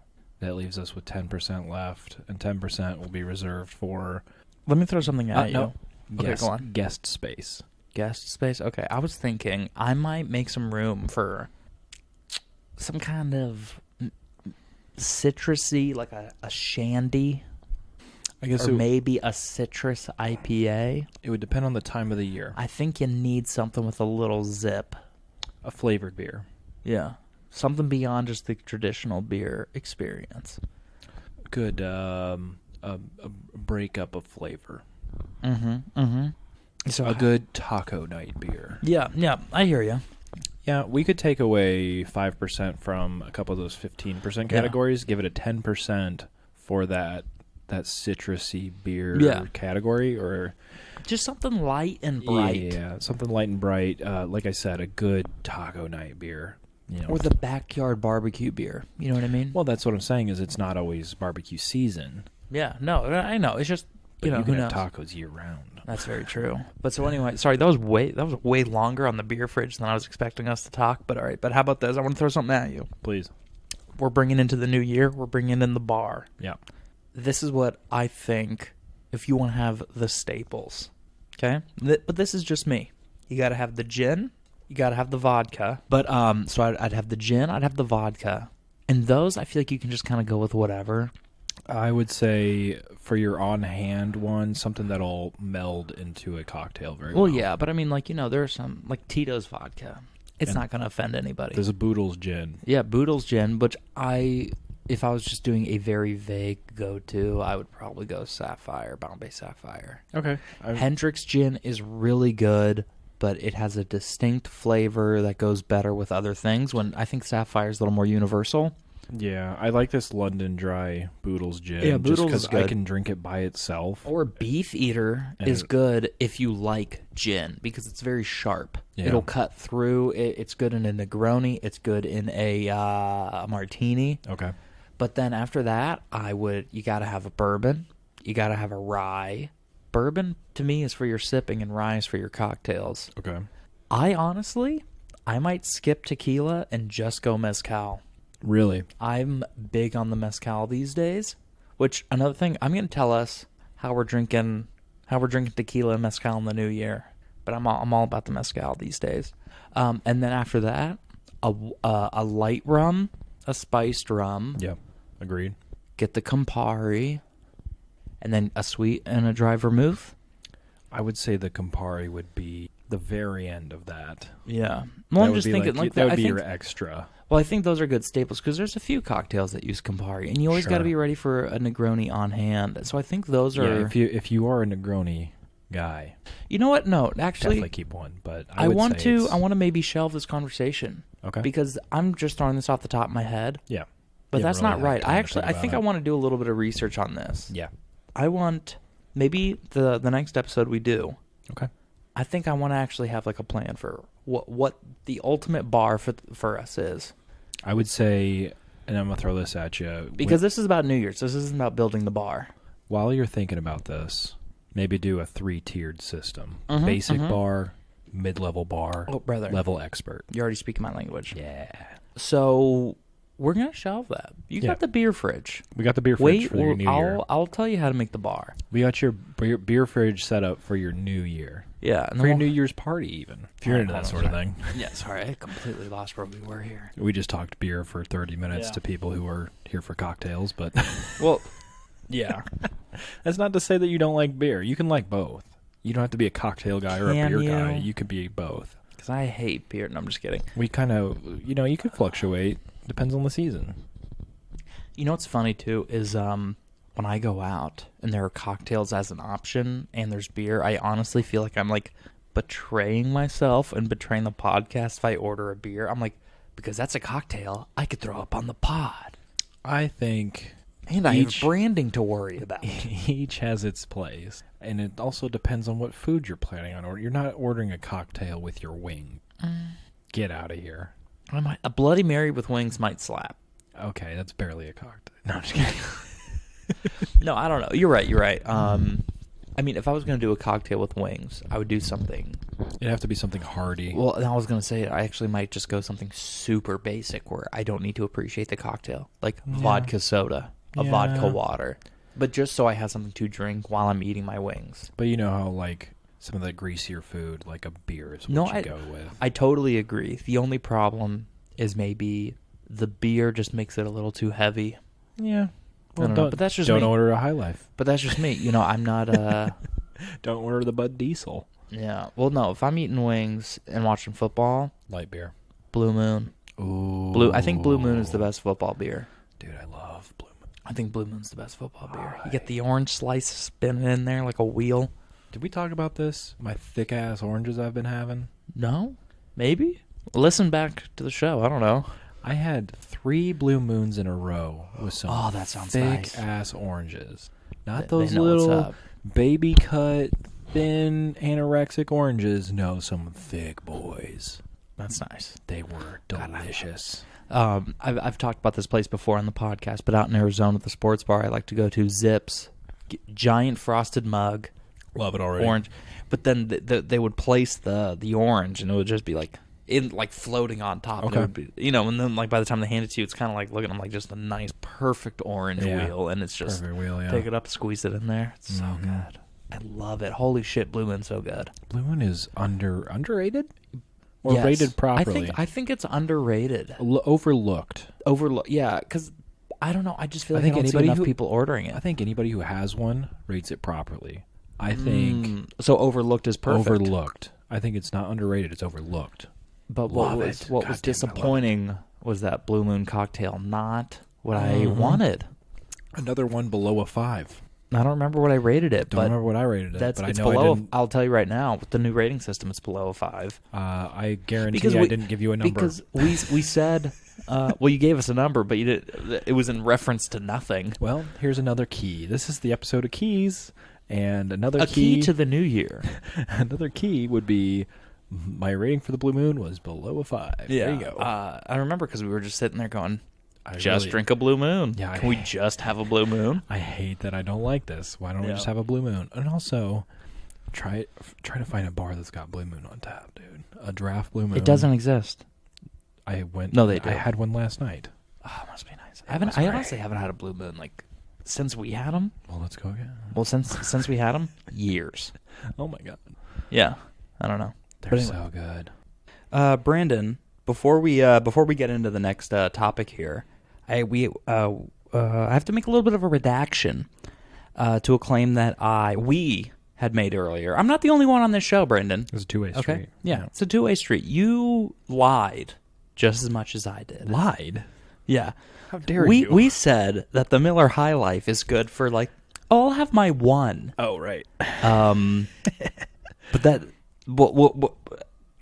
That leaves us with 10% left, and 10% will be reserved for Let me throw something at you. no. Okay, go on. Guest space. Guest space. Okay, I was thinking I might make some room for some kind of citrusy, like a shandy, I guess or maybe a citrus IPA. it would depend on the time of the year. I think you need something with a little zip. A flavored beer. Yeah, something beyond just the traditional beer experience. Good a breakup of flavor. So A good taco night beer. Yeah, I hear you. Yeah, we could take away 5% from a couple of those 15% categories, give it a 10% for that citrusy beer category, or Just something light and bright. Yeah, something light and bright. Like I said, a good taco night beer. Or the backyard barbecue beer. You know what I mean? Well, that's what I'm saying, is it's not always barbecue season. Yeah, no, I know. It's just, But you know, you who can have knows? tacos year round. That's very true. But so anyway, sorry, that was way longer on the beer fridge than I was expecting us to talk. But all right, but how about this? I want to throw something at you. Please. We're bringing into the new year. We're bringing in the bar. Yeah. This is what I think if you want to have the staples. Okay? But this is just me. You got to have the gin. You got to have the vodka. But so I'd have the gin. I'd have the vodka. And those, I feel like you can just kind of go with whatever. I would say for your on-hand one, something that'll meld into a cocktail very well. Well, yeah, but I mean, like, there are some, like Tito's vodka. It's And not going to offend anybody. There's a Boodle's gin. Yeah, Boodle's gin, which if I was just doing a very vague go-to, I would probably go Sapphire, Bombay Sapphire. Okay. Hendrick's gin is really good, but it has a distinct flavor that goes better with other things, when I think Sapphire is a little more universal. Yeah, I like this London Dry Boodle's gin. Yeah, just Boodle's because is good. I can drink it by itself. Or Beef Eater And is good if you like gin, because it's very sharp. Yeah. It'll cut through. It's good in a Negroni. It's good in a martini. Okay. But then after that, you got to have a bourbon. You got to have a rye. Bourbon, to me, is for your sipping, and rye is for your cocktails. Okay. I might skip tequila and just go mezcal. Really? I'm big on the mezcal these days, which another thing, I'm going to tell us how we're drinking tequila and mezcal in the new year. But I'm all about the mezcal these days. And then after that, a light rum, a spiced rum. Yeah. Agreed. Get the Campari, and then a sweet and a dry vermouth. I would say the Campari would be the very end of that. Yeah. Well, I'm That just would be thinking like that would I be think, your extra. well, I think those are good staples because there's a few cocktails that use Campari, and you always got to Sure. be ready for a Negroni on hand. So I think those are. Yeah, if you are a Negroni guy, You know what? No, actually, definitely keep one. But I would want say to. it's- I want to maybe shelve this conversation Okay. because I'm just throwing this off the top of my head. Yeah. But You that's haven't not really had right. time to I think think I about want to do a little bit of research on this. Yeah. I want maybe the next episode we do. Okay. I think I want to actually have like a plan for what the ultimate bar for us is. I would say, and I'm going to throw this at you. Because this is about New Year's. This isn't about building the bar. While you're thinking about this, maybe do a 3-tiered system. Basic bar, mid-level bar, level expert. You're already speaking my language. Yeah. So we're going to shelve that. You got the beer fridge. We got the beer fridge for your new year. I'll tell you how to make the bar. We got your beer fridge set up for your new year. Yeah. And for your New Year's party, even. If you're into that sort of thing. Yeah, sorry. I completely lost where we were here. We just talked beer for 30 minutes to people who are here for cocktails, but... Well, yeah. That's not to say that you don't like beer. You can like both. You don't have to be a cocktail guy or a beer guy. You could be both. Because I hate beer. No, I'm just kidding. We kind of, you could fluctuate. Depends on the season. You know what's funny, too, is when I go out and there are cocktails as an option and there's beer, I honestly feel like I'm, like, betraying myself and betraying the podcast if I order a beer. I'm like, because that's a cocktail I could throw up on the pod. I think... And I have branding to worry about. Each has its place. And it also depends on what food you're planning on ordering. You're not ordering a cocktail with your wing. Get out of here. A Bloody Mary with wings might slap. Okay, that's barely a cocktail. No, I'm just kidding. No, I don't know. You're right. I mean, if I was going to do a cocktail with wings, I would do something... It'd have to be something hearty. Well, I was going to say, I actually might just go something super basic where I don't need to appreciate the cocktail. Like vodka soda. Vodka water. But just so I have something to drink while I'm eating my wings. But you know how, like, some of the greasier food, like a beer is what you go with. I totally agree. The only problem is maybe the beer just makes it a little too heavy. Yeah. Well, but that's just don't me. Order a High Life. But that's just me. I'm not... Don't order the Bud Diesel. Yeah. Well, no. If I'm eating wings and watching football... Light beer. Blue Moon. Ooh. I think Blue Moon is the best football beer. Dude, I love Blue Moon. I think Blue Moon's the best football beer. You get the orange slice spinning in there like a wheel. Did we talk about this? My thick-ass oranges I've been having? No? Maybe? Listen back to the show. I don't know. I had 3 Blue Moons in a row with some that sounds nice. thick-ass oranges. Not They those know little baby-cut, thin, anorexic oranges. No, some thick boys. That's nice. They were delicious. I've talked about this place before on the podcast, but out in Arizona at the sports bar I like to go to, Zips, giant frosted mug. Love it already. Orange. But then they would place the orange, and it would just be like floating on top. Okay. And it would be, and then like by the time they hand it to you, it's kind of like looking at like just a nice, perfect orange wheel, and it's just perfect wheel. Yeah. Take it up, squeeze it in there. It's so good. I love it. Holy shit, Blue Moon's so good. Blue Moon is underrated. Or rated properly? I think it's underrated. Overlooked. Yeah, because I don't know. I just feel like I don't see enough people ordering it. I think anybody who has one rates it properly. I think... So overlooked is perfect. Overlooked. I think it's not underrated. It's overlooked. But what was disappointing was that Blue Moon cocktail not what I wanted. Another one below a 5. I don't remember what I rated it. Don't remember what I rated it. But it's I know below. I didn't. I'll tell you right now, with the new rating system, it's below a 5. I guarantee I didn't give you a number. Because we said, well, you gave us a number, but you did. It was in reference to nothing. Well, here's another key. This is the episode of keys, and another key to the new year. Another key would be my rating for the Blue Moon was below a 5. Yeah. There you go. I remember because we were just sitting there going, drink a Blue Moon. Yeah, Can we just have a Blue Moon? I hate that I don't like this. Why don't we just have a Blue Moon? And also, try to find a bar that's got Blue Moon on tap, dude. A draft Blue Moon. It doesn't exist. No, they do. I had one last night. Oh, it must be nice. I honestly haven't had a Blue Moon since we had them. Well, let's go again. Well, since we had them, years. Oh my god. Yeah, I don't know. They're so good. Brandon, before we get into the next topic here, I have to make a little bit of a redaction to a claim that we had made earlier. I'm not the only one on this show, Brandon. It's a two-way street. Okay, yeah, it's a two-way street. You lied just as much as I did. Lied? Yeah. How dare you? We said that the Miller High Life is good for I'll have my one. Oh, right. But that...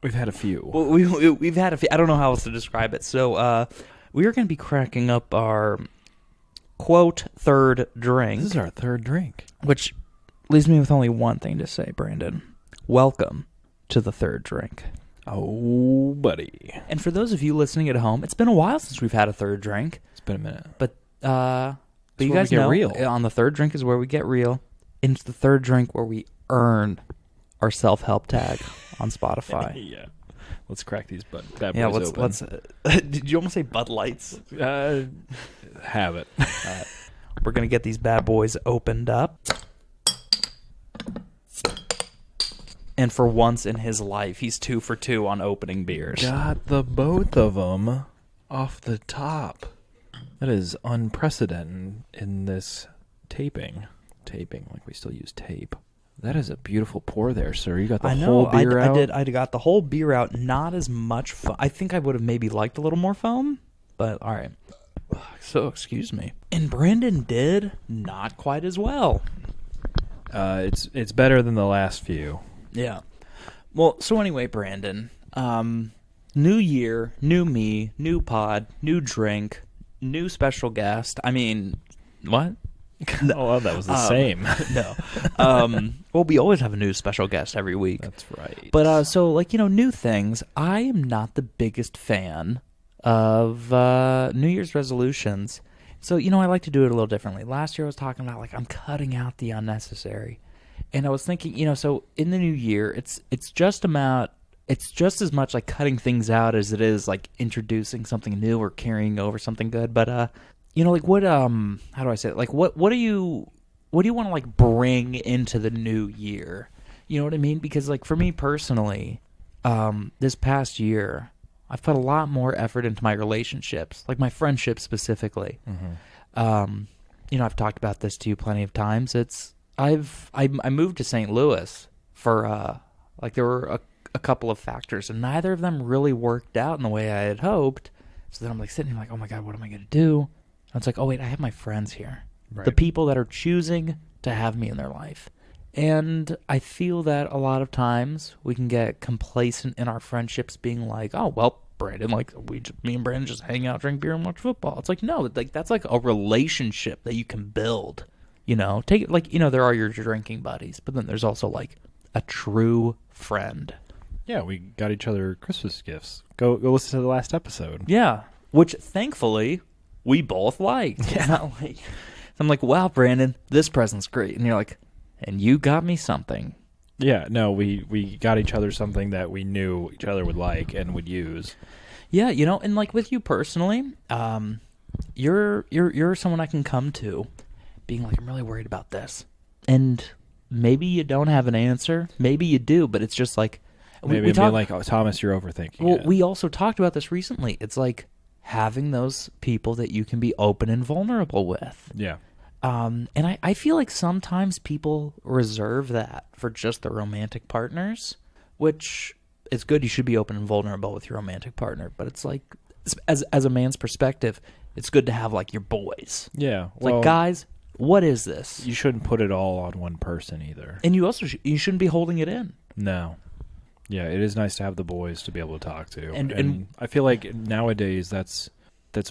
We've had a few. We've had a few. I don't know how else to describe it. So we are going to be cracking up our, quote, third drink. This is our third drink. Which leaves me with only one thing to say, Brandon. Welcome to the third drink. Oh, buddy. And for those of you listening at home, it's been a while since we've had a third drink. It's been a minute. But you where guys we get know, real. on the third drink is where we get real. And it's the third drink where we earn our self-help tag on Spotify. Yeah. Let's crack these bad Yeah, boys open. let's. Did you almost say Bud Lights? Have it. We're gonna get these bad boys opened up. And for once in his life, he's 2 for 2 on opening beers. Got the both of them off the top. That is unprecedented in this taping. Taping, like we still use tape. That is a beautiful pour there, sir. You got the whole beer out? I got the whole beer out. Not as much foam. I think I would have maybe liked a little more foam, but all right. So, excuse me. And Brandon did not quite as well. It's better than the last few. Yeah. Well, so anyway, Brandon, new year, new me, new pod, new drink, new special guest. I mean, what? Oh, well, that was the same. No. Well, we always have a new special guest every week. That's right. But, so, like, new things. I am not the biggest fan of New Year's resolutions. So, I like to do it a little differently. Last year I was talking about, like, I'm cutting out the unnecessary. And I was thinking, so in the new year, it's just as much like cutting things out as it is like introducing something new or carrying over something good. But like what how do I say it? Like what do you want to like bring into the new year? You know what I mean? Because like for me personally, this past year, I've put a lot more effort into my relationships, like my friendships specifically. Mm-hmm. I've talked about this to you plenty of times. I moved to St. Louis for like there were a couple of factors, and neither of them really worked out in the way I had hoped. So then I'm like sitting here like, oh my God, what am I going to do? And it's like, oh wait, I have my friends here, right. The people that are choosing to have me in their life. And I feel that a lot of times we can get complacent in our friendships, being like, oh well, Brandon, like me and Brandon just hang out, drink beer, and watch football. It's like no, like that's like a relationship that you can build. Take it like, there are your drinking buddies, but then there's also like a true friend. Yeah, we got each other Christmas gifts. Go listen to the last episode. Yeah, which thankfully we both liked. Yeah. I'm like, wow, Brandon, this present's great. And you're like, and you got me something. Yeah, no, we got each other something that we knew each other would like and would use. Yeah, and like with you personally, you're someone I can come to being like, I'm really worried about this. And maybe you don't have an answer. Maybe you do, but it's just like... Maybe being like, oh, Thomas, you're overthinking Well, it. we also talked about this recently. It's like having those people that you can be open and vulnerable with. Yeah. And I feel like sometimes people reserve that for just their romantic partners, which is good. You should be open and vulnerable with your romantic partner. But it's like, as a man's perspective, it's good to have like your boys. Yeah. It's like, guys... What is this? You shouldn't put it all on one person either. And you also you shouldn't be holding it in. No. Yeah, it is nice to have the boys to be able to talk to. And I feel like nowadays that's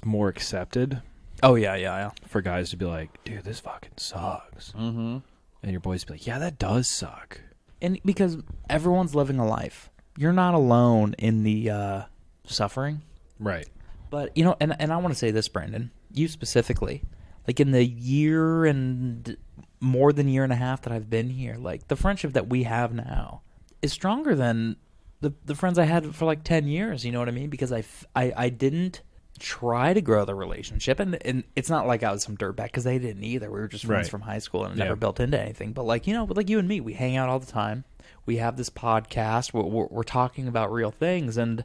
more accepted. Oh, yeah. For guys to be like, dude, this fucking sucks. Mm-hmm. And your boys be like, yeah, that does suck. And because everyone's living a life. You're not alone in the suffering. Right. But, and I want to say this, Brandon, you specifically. Like in the year and more than year and a half that I've been here, like the friendship that we have now is stronger than the friends I had for like 10 years. You know what I mean? Because I didn't try to grow the relationship. And it's not like I was some dirtbag because they didn't either. We were just friends from high school and it never built into anything. But like, like you and me, we hang out all the time. We have this podcast. We're talking about real things. And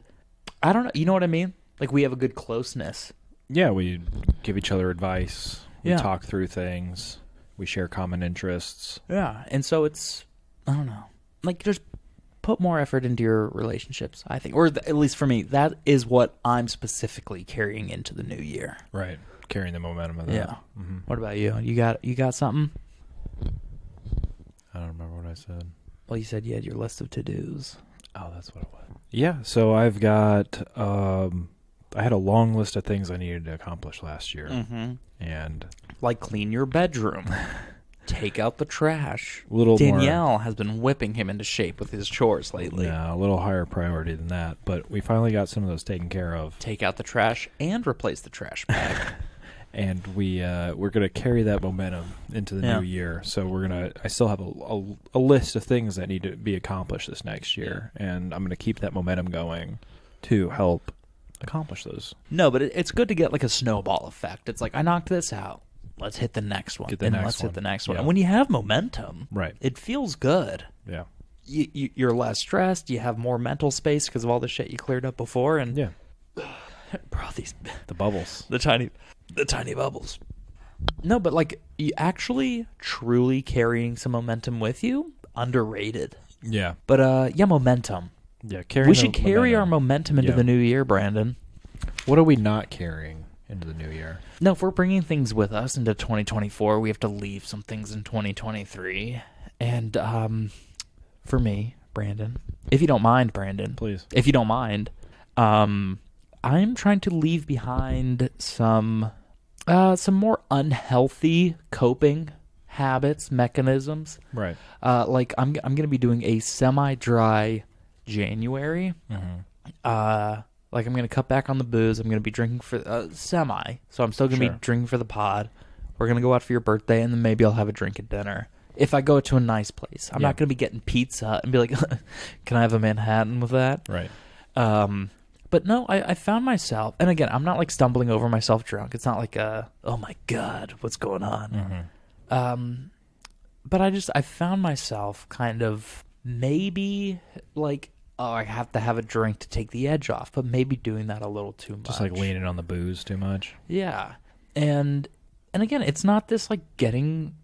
I don't know. You know what I mean? Like we have a good closeness. Yeah, we give each other advice. We Yeah. talk through things. We share common interests. Yeah, and so it's, I don't know, like just put more effort into your relationships, I think. Or at least for me, that is what I'm specifically carrying into the new year. Right, carrying the momentum of that. Yeah. Mm-hmm. What about you? You got something? I don't remember what I said. Well, you said you had your list of to-dos. Oh, that's what it was. Yeah, so I've got... I had a long list of things I needed to accomplish last year. Mm-hmm. And like clean your bedroom. Take out the trash. Little Danielle has been whipping him into shape with his chores lately. Yeah, a little higher priority than that. But we finally got some of those taken care of. Take out the trash and replace the trash bag. And we're gonna carry that momentum into the new year. So I still have a list of things that need to be accomplished this next year, and I'm gonna keep that momentum going to help accomplish those. No, but it's good to get like a snowball effect. It's like, I knocked this out. Let's hit the next one. Hit the next one. And when you have momentum, right, it feels good. Yeah. You're less stressed. You have more mental space because of all the shit you cleared up before. And yeah, bro, the bubbles, the tiny bubbles. No, but like, you actually truly carrying some momentum with you, underrated. Yeah. But momentum. Yeah, we should carry our momentum into the new year, Brandon. What are we not carrying into the new year? No, if we're bringing things with us into 2024, we have to leave some things in 2023. And for me, Brandon, if you don't mind, Brandon, please, if you don't mind, I'm trying to leave behind some more unhealthy coping habits, mechanisms. Right. Like I'm going to be doing a semi-dry January. Like, I'm going to cut back on the booze. I'm going to be drinking for semi. So I'm still going to be drinking for the pod. We're going to go out for your birthday, and then maybe I'll have a drink at dinner. If I go to a nice place. I'm not going to be getting pizza and be like, can I have a Manhattan with that? Right. But no, I found myself, and again, I'm not like stumbling over myself drunk. It's not like, oh my God, what's going on? But I found myself kind of maybe like, oh, I have to have a drink to take the edge off, but maybe doing that a little too much. Just like leaning on the booze too much. Yeah. And again, it's not this like getting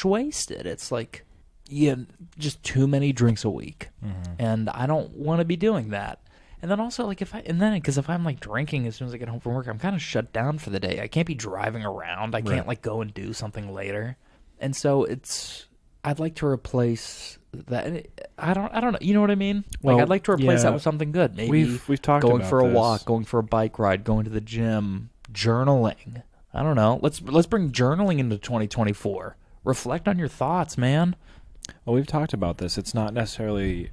wasted. It's like, just too many drinks a week. And I don't want to be doing that. And then also, like, because if I'm like drinking as soon as I get home from work, I'm kind of shut down for the day. I can't be driving around. I can't like go and do something later. And so I'd like to replace that. I don't know. You know what I mean? Like, I'd like to replace that with something good. Maybe we've talked going about for a this. walk, going for a bike ride, going to the gym, journaling. I don't know. Let's bring journaling into 2024. Reflect on your thoughts, man. Well, we've talked about this. It's not necessarily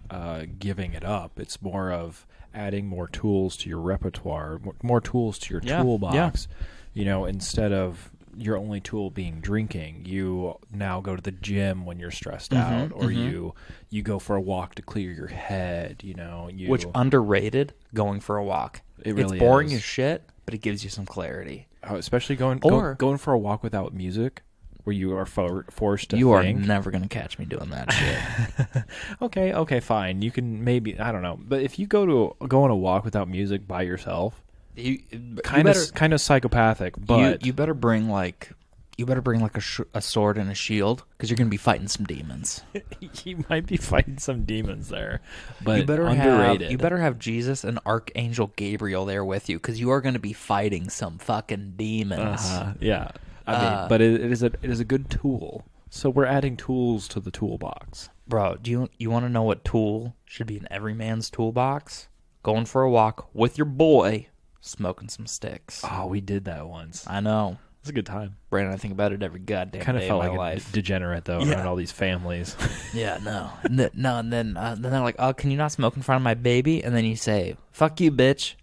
giving it up. It's more of adding more tools to your repertoire, more tools to your toolbox. Yeah. Instead of your only tool being drinking, you now go to the gym when you're stressed out, or you go for a walk to clear your head. Which underrated, going for a walk. It really it's boring is. as shit, but it gives you some clarity. Especially going for a walk without music, where you are forced to think. You are never going to catch me doing that shit. Okay, fine. You can maybe, I don't know, but if you go on a walk without music by yourself, kind of psychopathic. But you better bring like a sword and a shield, because you're going to be fighting some demons. You might be fighting some demons there, but you better underrated. You better have Jesus and Archangel Gabriel there with you, because you are going to be fighting some fucking demons. Yeah, I mean, but it is a good tool. So we're adding tools to the toolbox, bro. Do you want to know what tool should be in every man's toolbox? Going for a walk with your boy, smoking some sticks. Oh, we did that once. I know. It's a good time. Brandon, I think about it every goddamn kind of day felt of my like life. A degenerate, though, around all these families. Yeah, no. And then they're like, oh, can you not smoke in front of my baby? And then you say, fuck you, bitch.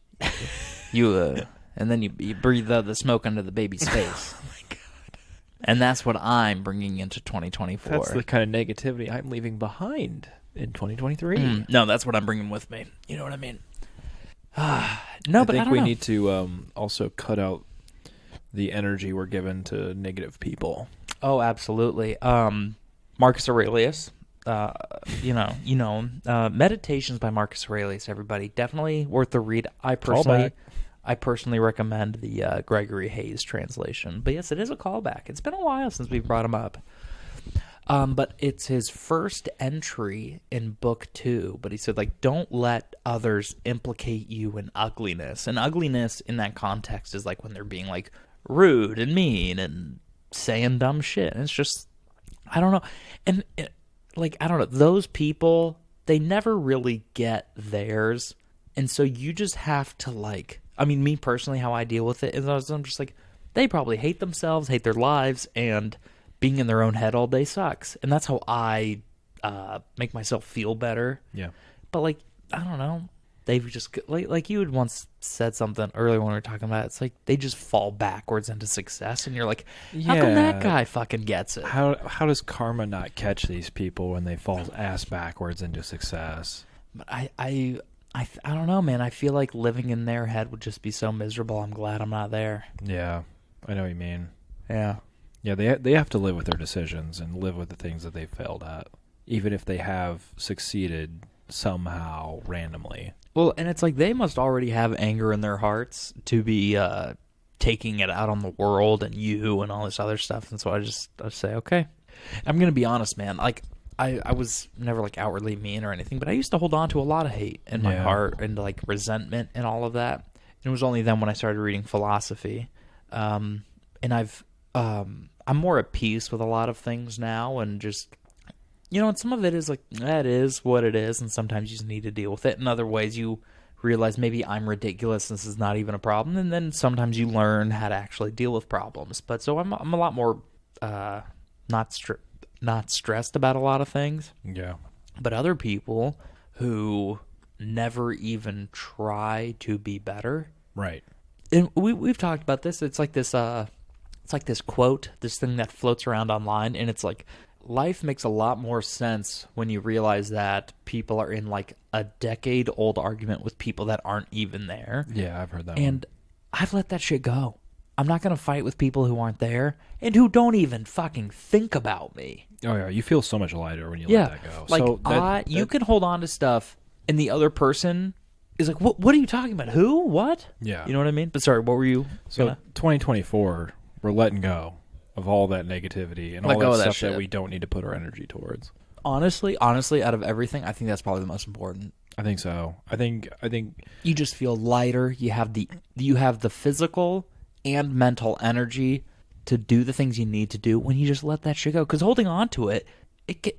And then you breathe the smoke under the baby's face. Oh, my God. And that's what I'm bringing into 2024. That's the kind of negativity I'm leaving behind in 2023. No, that's what I'm bringing with me. You know what I mean? I think we need to also cut out the energy we're given to negative people. Oh, absolutely. Marcus Aurelius, Meditations by Marcus Aurelius, everybody. Definitely worth the read. I personally recommend the Gregory Hayes translation. But yes, it is a callback. It's been a while since we've brought him up. But it's his first entry in book 2. But he said, like, don't let others implicate you in ugliness. And ugliness in that context is like when they're being like rude and mean and saying dumb shit. And it's just, I don't know. And I don't know. Those people, they never really get theirs. And so you just have to me personally, how I deal with it is I'm just like, they probably hate themselves, hate their lives, and being in their own head all day sucks. And that's how I make myself feel better. Yeah. But, like, I don't know. They've just, like you had once said something earlier when we were talking about it. It's like they just fall backwards into success. And you're like, how come that guy fucking gets it? How does karma not catch these people when they fall ass backwards into success? But I don't know, man. I feel like living in their head would just be so miserable. I'm glad I'm not there. Yeah, I know what you mean. Yeah. Yeah, they have to live with their decisions and live with the things that they failed at, even if they have succeeded somehow randomly. Well, and it's like they must already have anger in their hearts to be taking it out on the world and you and all this other stuff. And so I say, okay. I'm going to be honest, man. Like, I was never, like, outwardly mean or anything, but I used to hold on to a lot of hate in my heart and, like, resentment and all of that. And it was only then when I started reading philosophy. And I'm more at peace with a lot of things now and just... and some of it is like, that is what it is, and sometimes you just need to deal with it. In other ways, you realize maybe I'm ridiculous, this is not even a problem, and then sometimes you learn how to actually deal with problems. But so I'm a lot more not stressed about a lot of things. Yeah. But other people who never even try to be better. Right. And we've talked about this. It's like this quote, this thing that floats around online, and it's like, life makes a lot more sense when you realize that people are in like a decade-old argument with people that aren't even there. Yeah, I've heard that And I've let that shit go. I'm not going to fight with people who aren't there and who don't even fucking think about me. Oh, yeah, you feel so much lighter when you let that go. Like, So you can hold on to stuff, and the other person is like, what are you talking about? Who? What? Yeah. You know what I mean? But sorry, what were you? So 2024, we're letting go of all that negativity and all that stuff that we don't need to put our energy towards. Honestly, out of everything, I think that's probably the most important. I think so. I think you just feel lighter. You have the physical and mental energy to do the things you need to do when you just let that shit go. Because holding on to it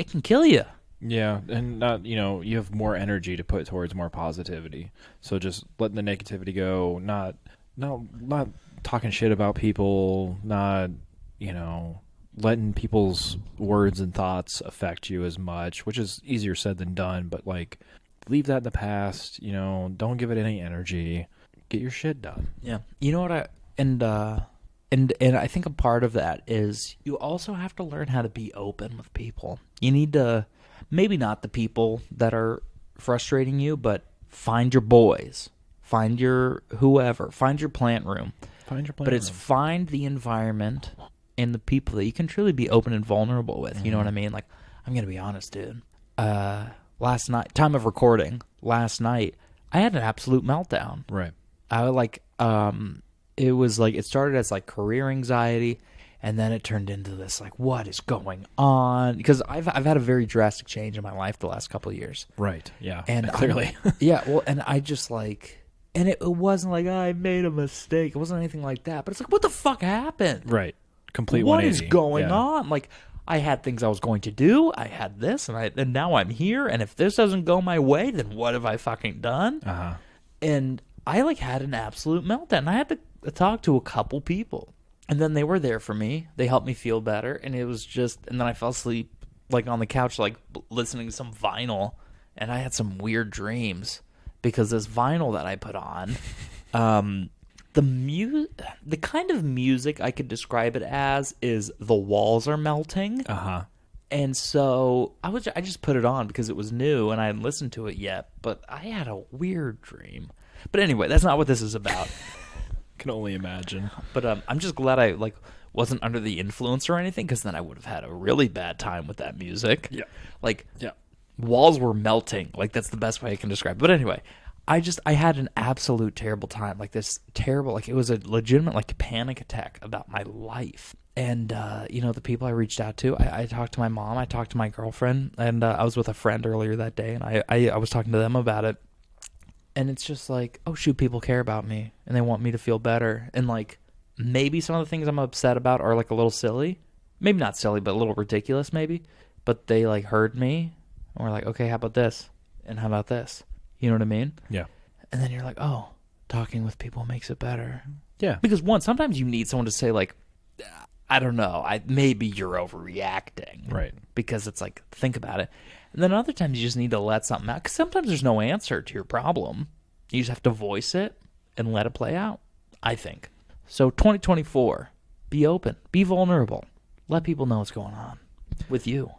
can kill you. Yeah, and not you have more energy to put towards more positivity. So just letting the negativity go, not talking shit about people, not letting people's words and thoughts affect you as much, which is easier said than done, but like leave that in the past, don't give it any energy. Get your shit done. Yeah. You know what and I think a part of that is you also have to learn how to be open with people. You need to, maybe not the people that are frustrating you, but find your boys, find your whoever, find your plant room. But it's find the environment and the people that you can truly be open and vulnerable with. Mm-hmm. You know what I mean? Like, I'm going to be honest, dude. Last night, time of recording, last night, I had an absolute meltdown. Right. It was like, it started as like career anxiety, and then it turned into this like, what is going on? Because I've had a very drastic change in my life the last couple of years. Right. Yeah. And clearly. Yeah. Well, and I just like... And it wasn't like, I made a mistake. It wasn't anything like that. But it's like, what the fuck happened? Right. Complete What 180. is going on? Like, I had things I was going to do. I had this, and now I'm here. And if this doesn't go my way, then what have I fucking done? Uh-huh. And I, like, had an absolute meltdown. And I had to talk to a couple people. And then they were there for me. They helped me feel better. And it was just... And then I fell asleep, like, on the couch, like, listening to some vinyl. And I had some weird dreams. Because this vinyl that I put on, the kind of music I could describe it as is the walls are melting. Uh-huh. And so I just put it on because it was new and I hadn't listened to it yet. But I had a weird dream. But anyway, that's not what this is about. Can only imagine. But I'm just glad I wasn't under the influence or anything, because then I would have had a really bad time with that music. Yeah. Yeah. Walls were melting. Like, that's the best way I can describe it. But anyway, I had an absolute terrible time. Like, this terrible, like, it was a legitimate, like, panic attack about my life. And, the people I reached out to, I talked to my mom, I talked to my girlfriend, and I was with a friend earlier that day, and I was talking to them about it. And it's just like, oh, shoot, people care about me, and they want me to feel better. And, like, maybe some of the things I'm upset about are, like, a little silly. Maybe not silly, but a little ridiculous, maybe. But they, like, heard me. And we're like, okay, how about this? And how about this? You know what I mean? Yeah. And then you're like, oh, talking with people makes it better. Yeah. Because sometimes you need someone to say, like, I don't know. Maybe you're overreacting. Right. Because it's like, think about it. And then other times you just need to let something out. Because sometimes there's no answer to your problem. You just have to voice it and let it play out, I think. So 2024, be open. Be vulnerable. Let people know what's going on with you.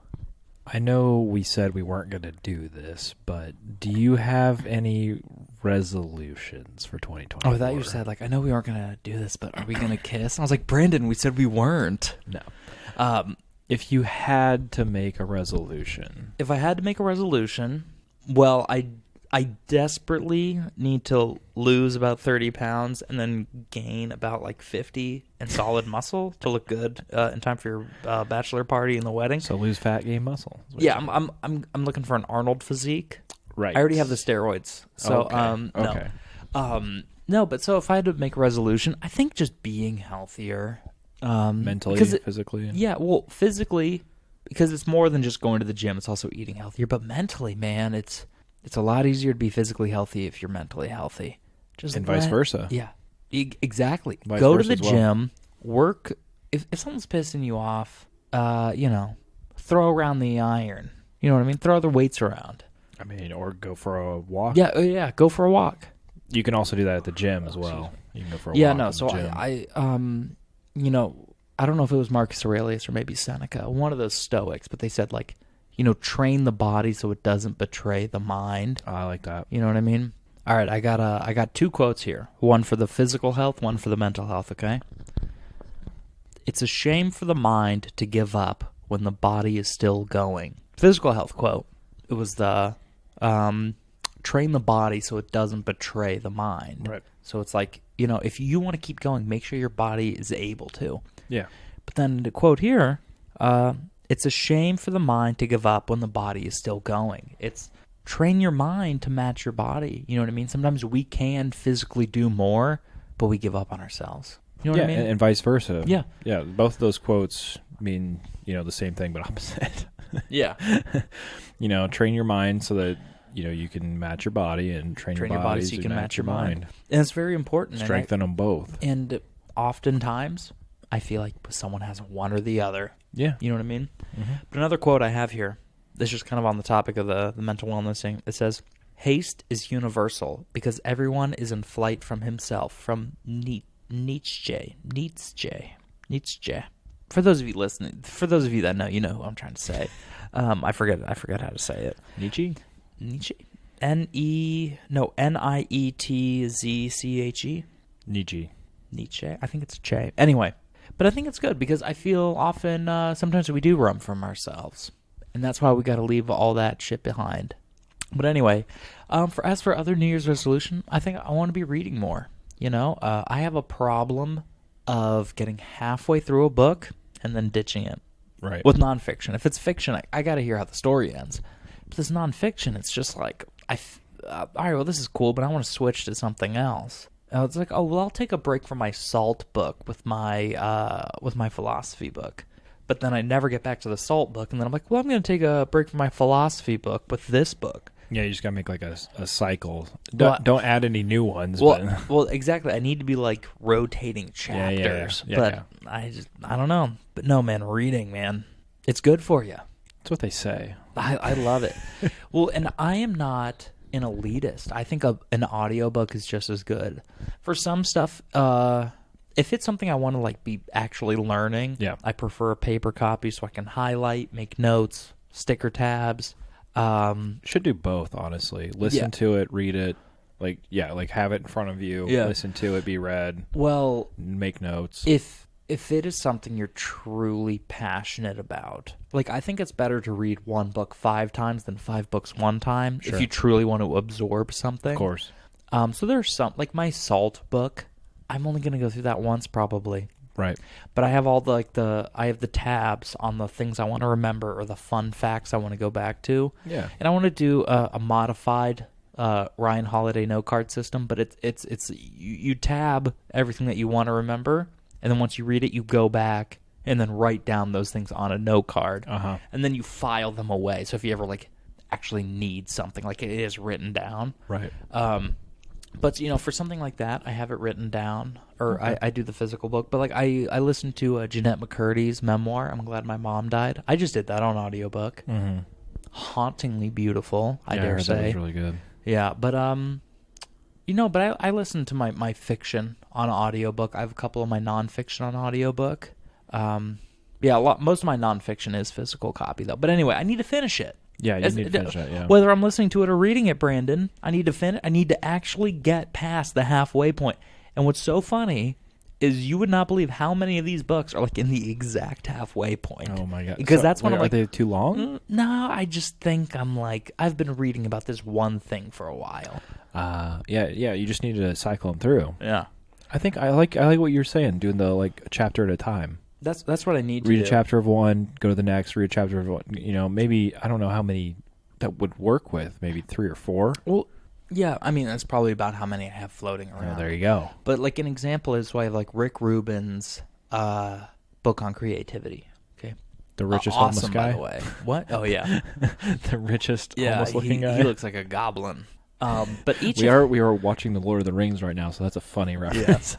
I know we said we weren't going to do this, but do you have any resolutions for 2024? Oh, I thought you said, like, I know we weren't going to do this, but are we going to kiss? I was like, Brandon, we said we weren't. No. If you had to make a resolution. If I had to make a resolution, well, I desperately need to lose about 30 pounds and then gain about like 50 in solid muscle to look good in time for your bachelor party and the wedding. So lose fat, gain muscle. Yeah, I'm looking for an Arnold physique. Right. I already have the steroids. So Okay. no, but so if I had to make a resolution, I think just being healthier. Mentally, physically? Yeah, well, physically, because it's more than just going to the gym, it's also eating healthier. But mentally, man, it's a lot easier to be physically healthy if you're mentally healthy. And vice versa. Yeah, exactly. Vice Go to versa the as well. gym, work. If someone's pissing you off, throw around the iron. You know what I mean? Throw other weights around. I mean, or go for a walk. Yeah, go for a walk. You can also do that at the gym as well. You can go for a walk. Yeah, no. at So the gym. I don't know if it was Marcus Aurelius or maybe Seneca, one of those Stoics, but they said, like, train the body so it doesn't betray the mind. I like that. You know what I mean? All right, I got two quotes here. One for the physical health, one for the mental health, okay? It's a shame for the mind to give up when the body is still going. Physical health quote. It was the train the body so it doesn't betray the mind. Right. So it's like, if you want to keep going, make sure your body is able to. Yeah. But then the quote here, it's a shame for the mind to give up when the body is still going. It's train your mind to match your body. You know what I mean? Sometimes we can physically do more, but we give up on ourselves. You know what I mean? And vice versa. Yeah. Yeah, both of those quotes mean, the same thing but opposite. Yeah. Train your mind so that, you can match your body, and train your body so you can match your mind. And it's very important. Strengthen them both. And oftentimes, I feel like someone has one or the other. Yeah. You know what I mean? Mm-hmm. But another quote I have here, this is just kind of on the topic of the mental wellness thing. It says, haste is universal because everyone is in flight from himself. From Nietzsche. For those of you listening, for those of you that know, you know who I'm trying to say. I forget how to say it. Nietzsche? Nietzsche. Nietzsche. Nietzsche. I think it's Che. Anyway, but I think it's good because I feel often sometimes we do run from ourselves, and that's why we got to leave all that shit behind. But anyway, as for other New Year's resolution, I think I want to be reading more. I have a problem of getting halfway through a book and then ditching it. Right. With nonfiction. If it's fiction, I got to hear how the story ends. But this nonfiction, it's just like, all right, well, this is cool, but I want to switch to something else. It's like, oh, well, I'll take a break from my salt book with my philosophy book. But then I never get back to the salt book, and then I'm like, well, I'm going to take a break from my philosophy book with this book. Yeah, you just got to make like a cycle. Well, Don't add any new ones. Well, exactly. I need to be like rotating chapters. Yeah. I don't know. But no, man, reading, man, it's good for you. That's what they say. I love it. Well, and I am not an elitist. I think an audiobook is just as good. For some stuff, if it's something I want to like be actually learning, yeah, I prefer a paper copy so I can highlight, make notes, sticker tabs. Should do both, honestly. Listen to it, read it, like have it in front of you. Yeah. Listen to it, be read. Well, make notes. If it is something you're truly passionate about, like I think it's better to read one book 5 times than 5 books one time. Sure. If you truly want to absorb something. Of course. So there's some, like my salt book, I'm only going to go through that once probably. Right. But I have all I have the tabs on the things I want to remember or the fun facts I want to go back to. Yeah. And I want to do a modified Ryan Holiday note card system, but it's you tab everything that you want to remember, and then once you read it, you go back and then write down those things on a note card, and then you file them away. So if you ever like actually need something, like it is written down. Right. But But for something like that, I have it written down, or I do the physical book. But like I listened to Jeanette McCurdy's memoir. I'm glad my mom died. I just did that on audiobook. Mm-hmm. Hauntingly beautiful, I dare heard say. that was really good. Yeah, but but I listen to my fiction on audiobook. I have a couple of my nonfiction on audiobook. Most of my nonfiction is physical copy though. But anyway, I need to finish it. Yeah, you need to finish that, yeah. Whether I'm listening to it or reading it, Brandon, I need to actually get past the halfway point. And what's so funny is you would not believe how many of these books are like in the exact halfway point. Oh my god! Because that's when I'm like, are they too long? No, I just think I've been reading about this one thing for a while. Yeah. You just need to cycle them through. Yeah, I think I like what you're saying, doing the like a chapter at a time. That's what I need to read do. A chapter of one, go to the next, read a chapter of one. Maybe I don't know how many that would work with. Maybe 3 or 4. Well, yeah, I mean that's probably about how many I have floating around. Oh, there you go. But like an example is I have like Rick Rubin's book on creativity. Okay, the richest awesome, homeless guy. By the way, what? Oh yeah, the richest homeless looking guy. He looks like a goblin. But we are watching the Lord of the Rings right now, so that's a funny reference.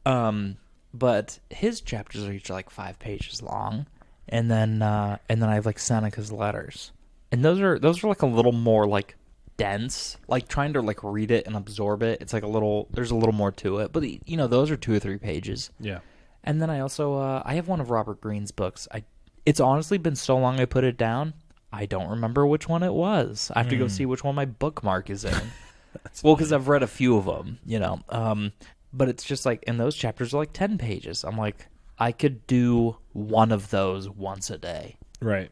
Yeah. But his chapters are each like 5 pages long, and then I have like Seneca's letters, and those are like a little more like dense, like trying to like read it and absorb it. It's like there's a little more to it, but those are 2 or 3 pages. Yeah. And then I also I have one of Robert Greene's books. It's honestly been so long I put it down. I don't remember which one it was. I have to go see which one my bookmark is in. Well, because I've read a few of them, But it's just like, and those chapters are like 10 pages. I'm like, I could do one of those once a day. Right.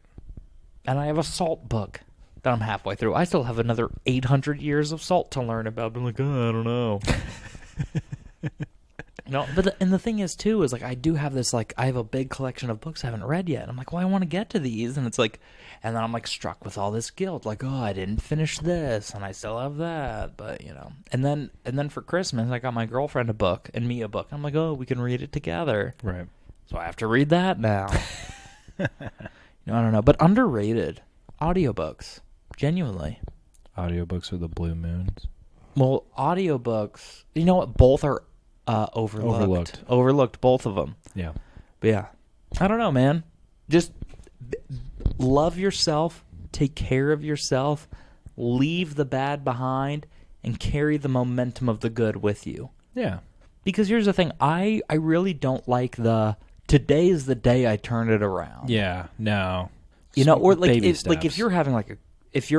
And I have a salt book that I'm halfway through. I still have another 800 years of salt to learn about. I'm like, I don't know. But the thing is, too, is like I do have this, like, I have a big collection of books I haven't read yet. I'm like, well, I want to get to these. And it's like, and then I'm like struck with all this guilt. Like, oh, I didn't finish this and I still have that. But, and then for Christmas, I got my girlfriend a book and me a book. I'm like, oh, we can read it together. Right. So I have to read that now. I don't know. But underrated audiobooks, genuinely. Audiobooks are the blue moons. Well, audiobooks, you know what? Both are Overlooked, both of them. Yeah. But yeah. I don't know, man. Just love yourself, take care of yourself, leave the bad behind, and carry the momentum of the good with you. Yeah. Because here's the thing, I really don't like today is the day I turn it around. Yeah. No. Or like baby if you're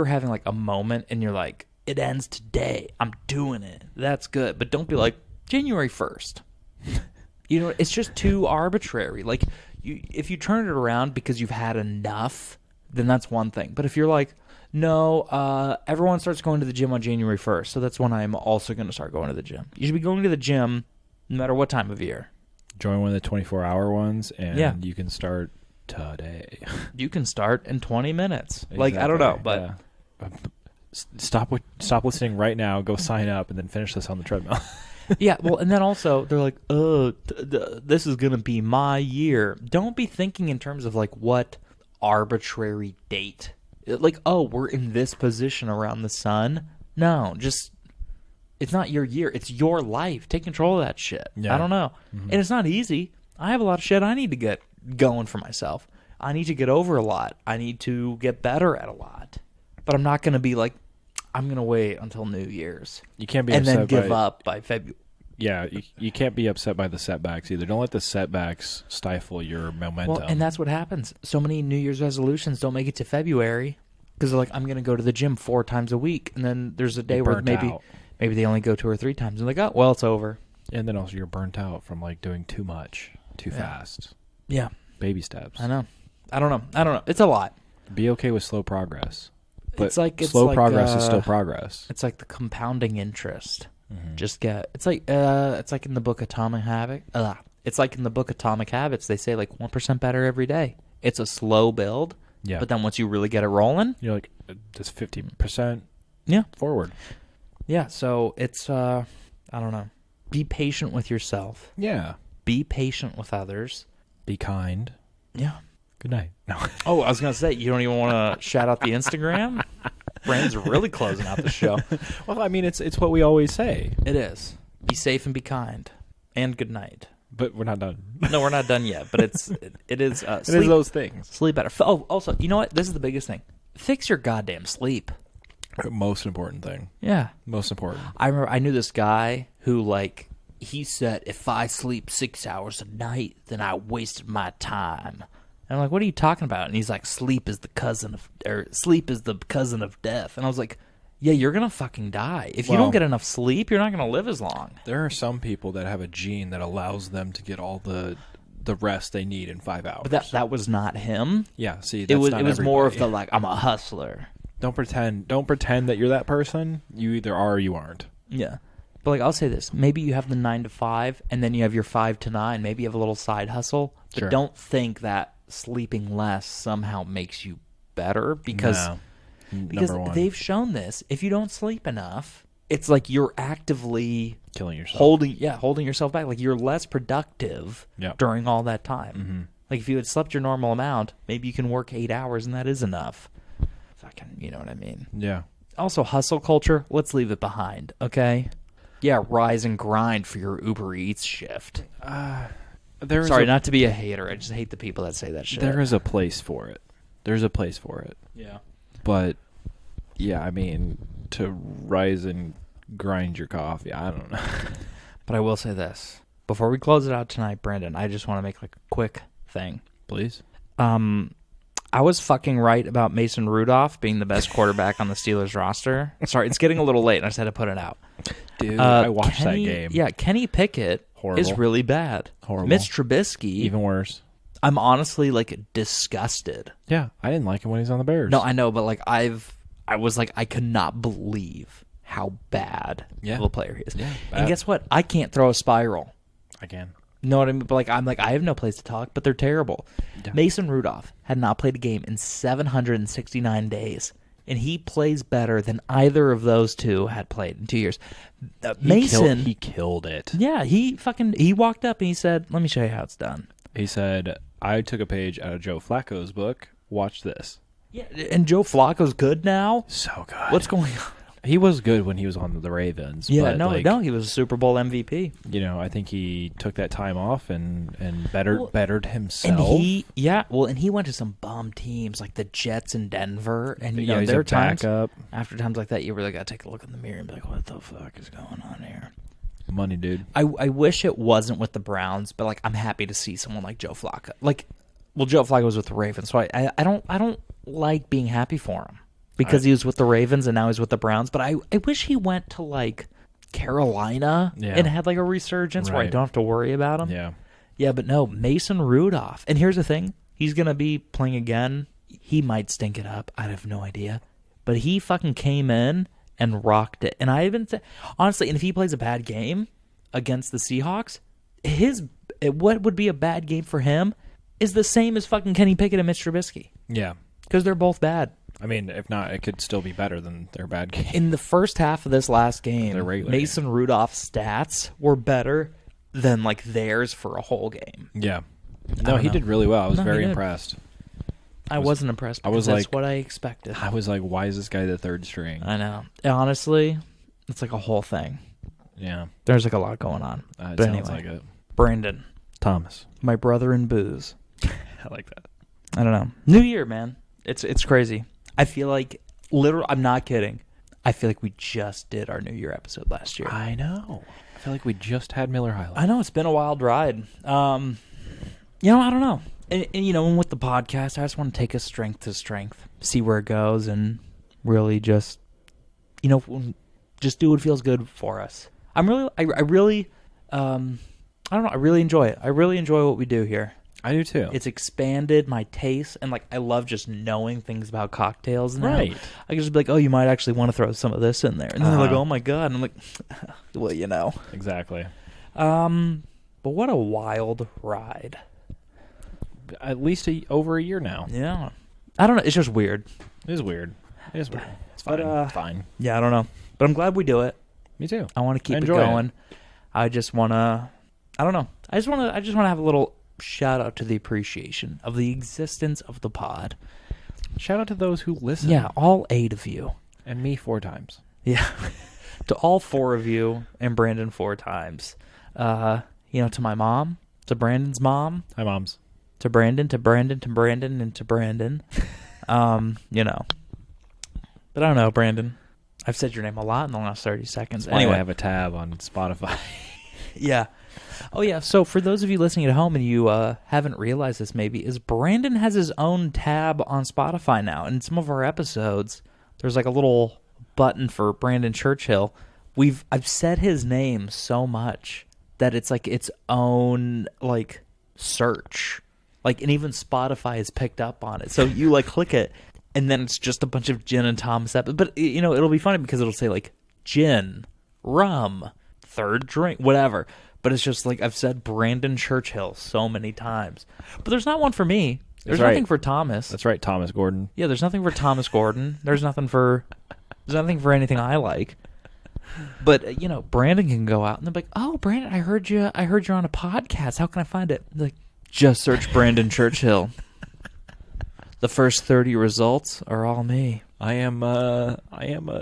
having like a moment and you're like, it ends today, I'm doing it. That's good. But don't be like January 1st. It's just too arbitrary. Like, if you turn it around because you've had enough, then that's one thing. But if you're like, no, everyone starts going to the gym on January 1st, so that's when I'm also going to start going to the gym. You should be going to the gym no matter what time of year. Join one of the 24-hour ones, and you can start today. You can start in 20 minutes. Exactly. Like, I don't know, but... Yeah. Stop listening right now, go sign up, and then finish this on the treadmill. Yeah, well, and then also, they're like, this is going to be my year. Don't be thinking in terms of, like, what arbitrary date. Like, oh, we're in this position around the sun. No, just, it's not your year. It's your life. Take control of that shit. Yeah. I don't know. Mm-hmm. And it's not easy. I have a lot of shit I need to get going for myself. I need to get over a lot. I need to get better at a lot. But I'm not going to be like, I'm going to wait until New Year's. You can't be and upset then give up by February. Yeah, you can't be upset by the setbacks either. Don't let the setbacks stifle your momentum. Well, and that's what happens. So many New Year's resolutions don't make it to February because they're like, I'm going to go to the gym 4 times a week. And then there's a day where maybe they only go 2 or 3 times. And they're like, oh, well, it's over. And then also you're burnt out from like doing too much, too fast. Yeah. Baby steps. I know. I don't know. It's a lot. Be okay with slow progress. But slow progress is still progress. It's like the compounding interest. Mm-hmm. It's like in the book Atomic Habits. It's like in the book Atomic Habits. They say like 1% better every day. It's a slow build. Yeah. But then once you really get it rolling, you're like, just 50%. Yeah. Forward. Yeah. So it's I don't know. Be patient with yourself. Yeah. Be patient with others. Be kind. Yeah. Good night. No. Oh, I was gonna say you don't even want to shout out the Instagram. Brandon's really closing out the show. Well, I mean, it's what we always say. It is. Be safe and be kind. And good night. But we're not done. No, we're not done yet. But it is. It is Sleep, those things. sleep better. Oh, also, you know what? This is the biggest thing. Fix your goddamn sleep. Most important thing. Yeah. Most important. I remember I knew this guy who, like, he said, if I sleep 6 hours a night, then I wasted my time. And I'm like, what are you talking about? And he's like, sleep is the cousin of death. And I was like, yeah, you're going to fucking die. If you Well, don't get enough sleep, you're not going to live as long. There are some people that have a gene that allows them to get all the rest they need in 5 hours. But that was not him. Yeah, see, It was not more of everybody. the, like, I'm a hustler. Don't pretend that you're that person. You either are or you aren't. Yeah. But, like, I'll say this. Maybe you have the 9 to 5, and then you have your 5 to 9. Maybe you have a little side hustle. But Sure. don't think that sleeping less somehow makes you better because No. because Number one, they've shown this. If you don't sleep enough, it's like you're actively killing yourself. holding yourself back. Like you're less productive Yep. during all that time. Mm-hmm. Like if you had slept your normal amount, maybe you can work 8 hours and that is enough. Fucking, you know what I mean? Yeah. Also, hustle culture, let's leave it behind, okay? Yeah, rise and grind for your Uber Eats shift. Sorry, not to be a hater. I just hate the people that say that shit. There is a place for it. There's a place for it. Yeah. But yeah, I mean, to rise and grind your coffee, I don't know. But I will say this. Before we close it out tonight, Brandon, I just want to make like a quick thing. Please. I was fucking right about Mason Rudolph being the best quarterback on the Steelers roster. Sorry, it's getting a little late, and I just had to put it out. Dude, I watched Kenny, that game. Yeah, Kenny Pickett Horrible. is really bad. Horrible. Mitch Trubisky, Even worse. I'm honestly like disgusted. Yeah, I didn't like him when he was on the Bears. No, I know, but like I was like, I could not believe how bad of a player he is. Yeah, and bad. guess what? I can't throw a spiral. I can. Know what I mean? But like I'm like I have no place to talk, but they're terrible. Yeah. Mason Rudolph had not played a game in 769 days, and he plays better than either of those two had played in 2 years. Mason, He killed it. yeah, he walked up and he said, "Let me show you how it's done." He said, I took a page out of Joe Flacco's book. Watch this. Yeah, and Joe Flacco's good now. So good. What's going on? He was good when he was on the Ravens. Yeah, but no, he was a Super Bowl MVP. You know, I think he took that time off and bettered himself. And he went to some bum teams like the Jets in Denver, and you know he's there a are times backup. after times like that you really got to take a look in the mirror and be like, what the fuck is going on here? Money, dude. I wish it wasn't with the Browns, but like I'm happy to see someone like Joe Flacco. Like, well, Joe Flacco was with the Ravens, so I don't like being happy for him because he was with the Ravens and now he's with the Browns. But I wish he went to like Carolina and had like a resurgence where I Right. don't have to worry about him. Yeah. Yeah, but no, Mason Rudolph. And here's the thing. He's going to be playing again. He might stink it up. I have no idea. But he fucking came in and rocked it. And I even honestly, and if he plays a bad game against the Seahawks, what would be a bad game for him is the same as fucking Kenny Pickett and Mitch Trubisky. Yeah. Because they're both bad. I mean, if not, it could still be better than their bad game. In the first half of this last game, Their regular Mason Rudolph's stats were better than like theirs for a whole game. Yeah. I No, don't he know. did really well. I was No, he very did. impressed. I wasn't impressed. I was Because that's like- what I expected. I was like, why is this guy the third string? I know. Honestly, it's like a whole thing. Yeah. There's like a lot going on. It But sounds anyway, like it. Brandon, Thomas. my brother in booze. I like that. I don't know. New year, man. It's crazy. I feel like I'm not kidding. I feel like we just did our New Year episode last year. I know. I feel like we just had Miller High Life. I know it's been a wild ride. I don't know. And and with the podcast, I just want to take us strength to strength, see where it goes, and really just, just do what feels good for us. I really enjoy it. I really enjoy what we do here. I do too. It's expanded my taste, and like I love just knowing things about cocktails now. Right. I can just be like, oh, you might actually want to throw some of this in there, and then they're like, Uh-huh. oh my god, and I'm like, well, Exactly. But what a wild ride. At least over a year now. Yeah. I don't know. It's just weird. It is weird. It is weird. It's But, fine. Fine. Yeah, I don't know. But I'm glad we do it. Me too. I want to keep it enjoy it. going. I just want to, I don't know. I just want to have a little shout out to the appreciation of the existence of the pod. Shout out to those who listen. Yeah, all 8 of you. And me 4 times. Yeah. To all 4 of you and Brandon 4 times. To my mom, to Brandon's mom, Hi, moms. to Brandon, to Brandon, to Brandon, and to Brandon. But I don't know, Brandon. I've said your name a lot in the last 30 seconds. That's why I have a tab on Spotify. Yeah. Oh, yeah. So for those of you listening at home and you haven't realized this maybe, is Brandon has his own tab on Spotify now. And in some of our episodes, there's like a little button for Brandon Churchill. I've said his name so much that it's like its own like search. Like, and even Spotify has picked up on it. So you like click it, and then it's just a bunch of Gin and Thomas episodes. But, it'll be funny because it'll say like gin, rum, third drink, whatever. But it's just like I've said Brandon Churchill so many times. But there's not one for me. There's nothing for Thomas. That's right, Thomas Gordon. Yeah, there's nothing for Thomas Gordon. There's nothing for anything I like. But Brandon can go out and they'll be like, "Oh, Brandon, I heard you're on a podcast. How can I find it?" Like, just search Brandon Churchill. The first 30 results are all me. I am a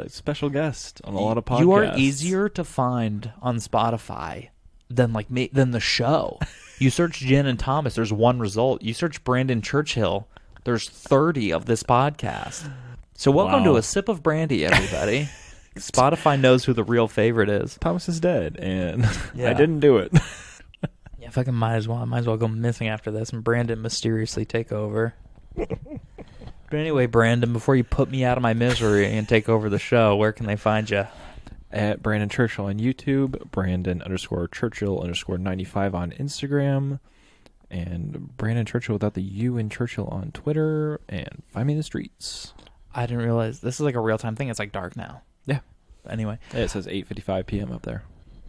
special guest on a lot of podcasts. You are easier to find on Spotify than the show. You search Jen and Thomas, there's 1 result. You search Brandon Churchill, there's 30 of this podcast. So welcome to a sip of brandy, everybody. Spotify knows who the real favorite is. Thomas is dead, and Yeah. I didn't do it. Yeah, fucking might as well. I might as well go missing after this and Brandon mysteriously take over. But anyway, Brandon, before you put me out of my misery and take over the show, where can they find you? At Brandon Churchill on YouTube, Brandon_Churchill_95 on Instagram, and Brandon Churchill without the U in Churchill on Twitter, and find me in the streets. I didn't realize this is like a real-time thing. It's like dark now. Yeah. But anyway. Yeah, it says 8:55 p.m. up there.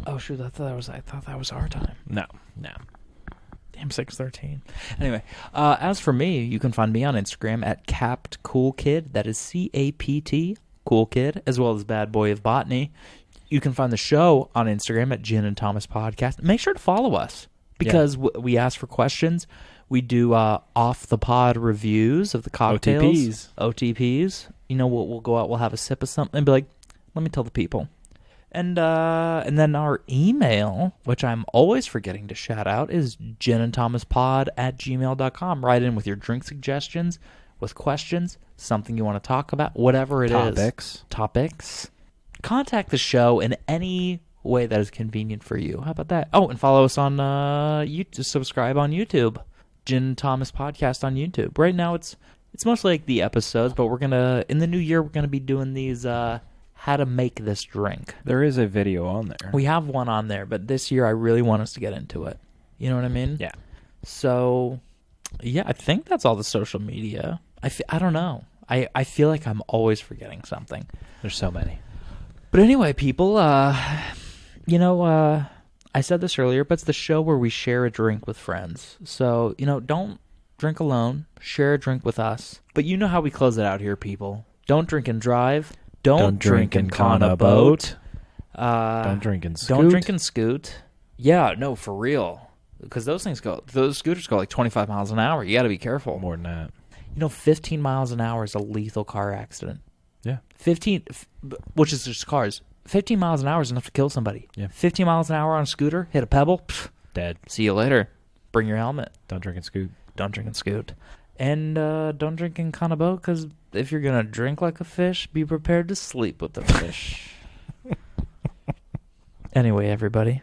Oh, shoot. I thought that was our time. No. Damn, 6:13. Anyway, as for me, you can find me on Instagram at CaptCoolKid. That is CAPT, Cool Kid, as well as Bad Boy of Botany. You can find the show on Instagram at Gin and Thomas Podcast. Make sure to follow us because we ask for questions. We do off-the-pod reviews of the cocktails. OTPs. We'll go out, we'll have a sip of something and be like, let me tell the people. And then our email, which I'm always forgetting to shout out, is ginandthomaspod@gmail.com. Write in with your drink suggestions, with questions, something you want to talk about, whatever it is. Topics. Contact the show in any way that is convenient for you. How about that? Oh, and follow us on YouTube. Subscribe on YouTube. Gin and Thomas Podcast on YouTube. Right now it's mostly like the episodes, but in the new year, we're going to be doing these how to make this drink. There is a video on there. We have one on there, but this year I really want us to get into it. You know what I mean? Yeah. So, yeah, I think that's all the social media. I don't know. I feel like I'm always forgetting something. There's so many. But anyway, people, I said this earlier, but it's the show where we share a drink with friends. So, don't drink alone. Share a drink with us. But you know how we close it out here, people. Don't drink and drive. Don't drink and con a boat. Don't drink and scoot. Don't drink and scoot. Yeah, no, for real. Because those scooters go like 25 miles an hour. You got to be careful. More than that. 15 miles an hour is a lethal car accident. Yeah. 15, which is just cars. 15 miles an hour is enough to kill somebody. Yeah. 15 miles an hour on a scooter, hit a pebble, Dead. See you later. Bring your helmet. Don't drink and scoot. Don't drink and scoot. And don't drink and con a boat, because if you're going to drink like a fish, be prepared to sleep with the fish. Anyway, everybody.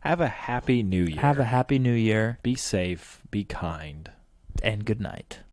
Have a happy new year. Have a happy new year. Be safe. Be kind. And good night.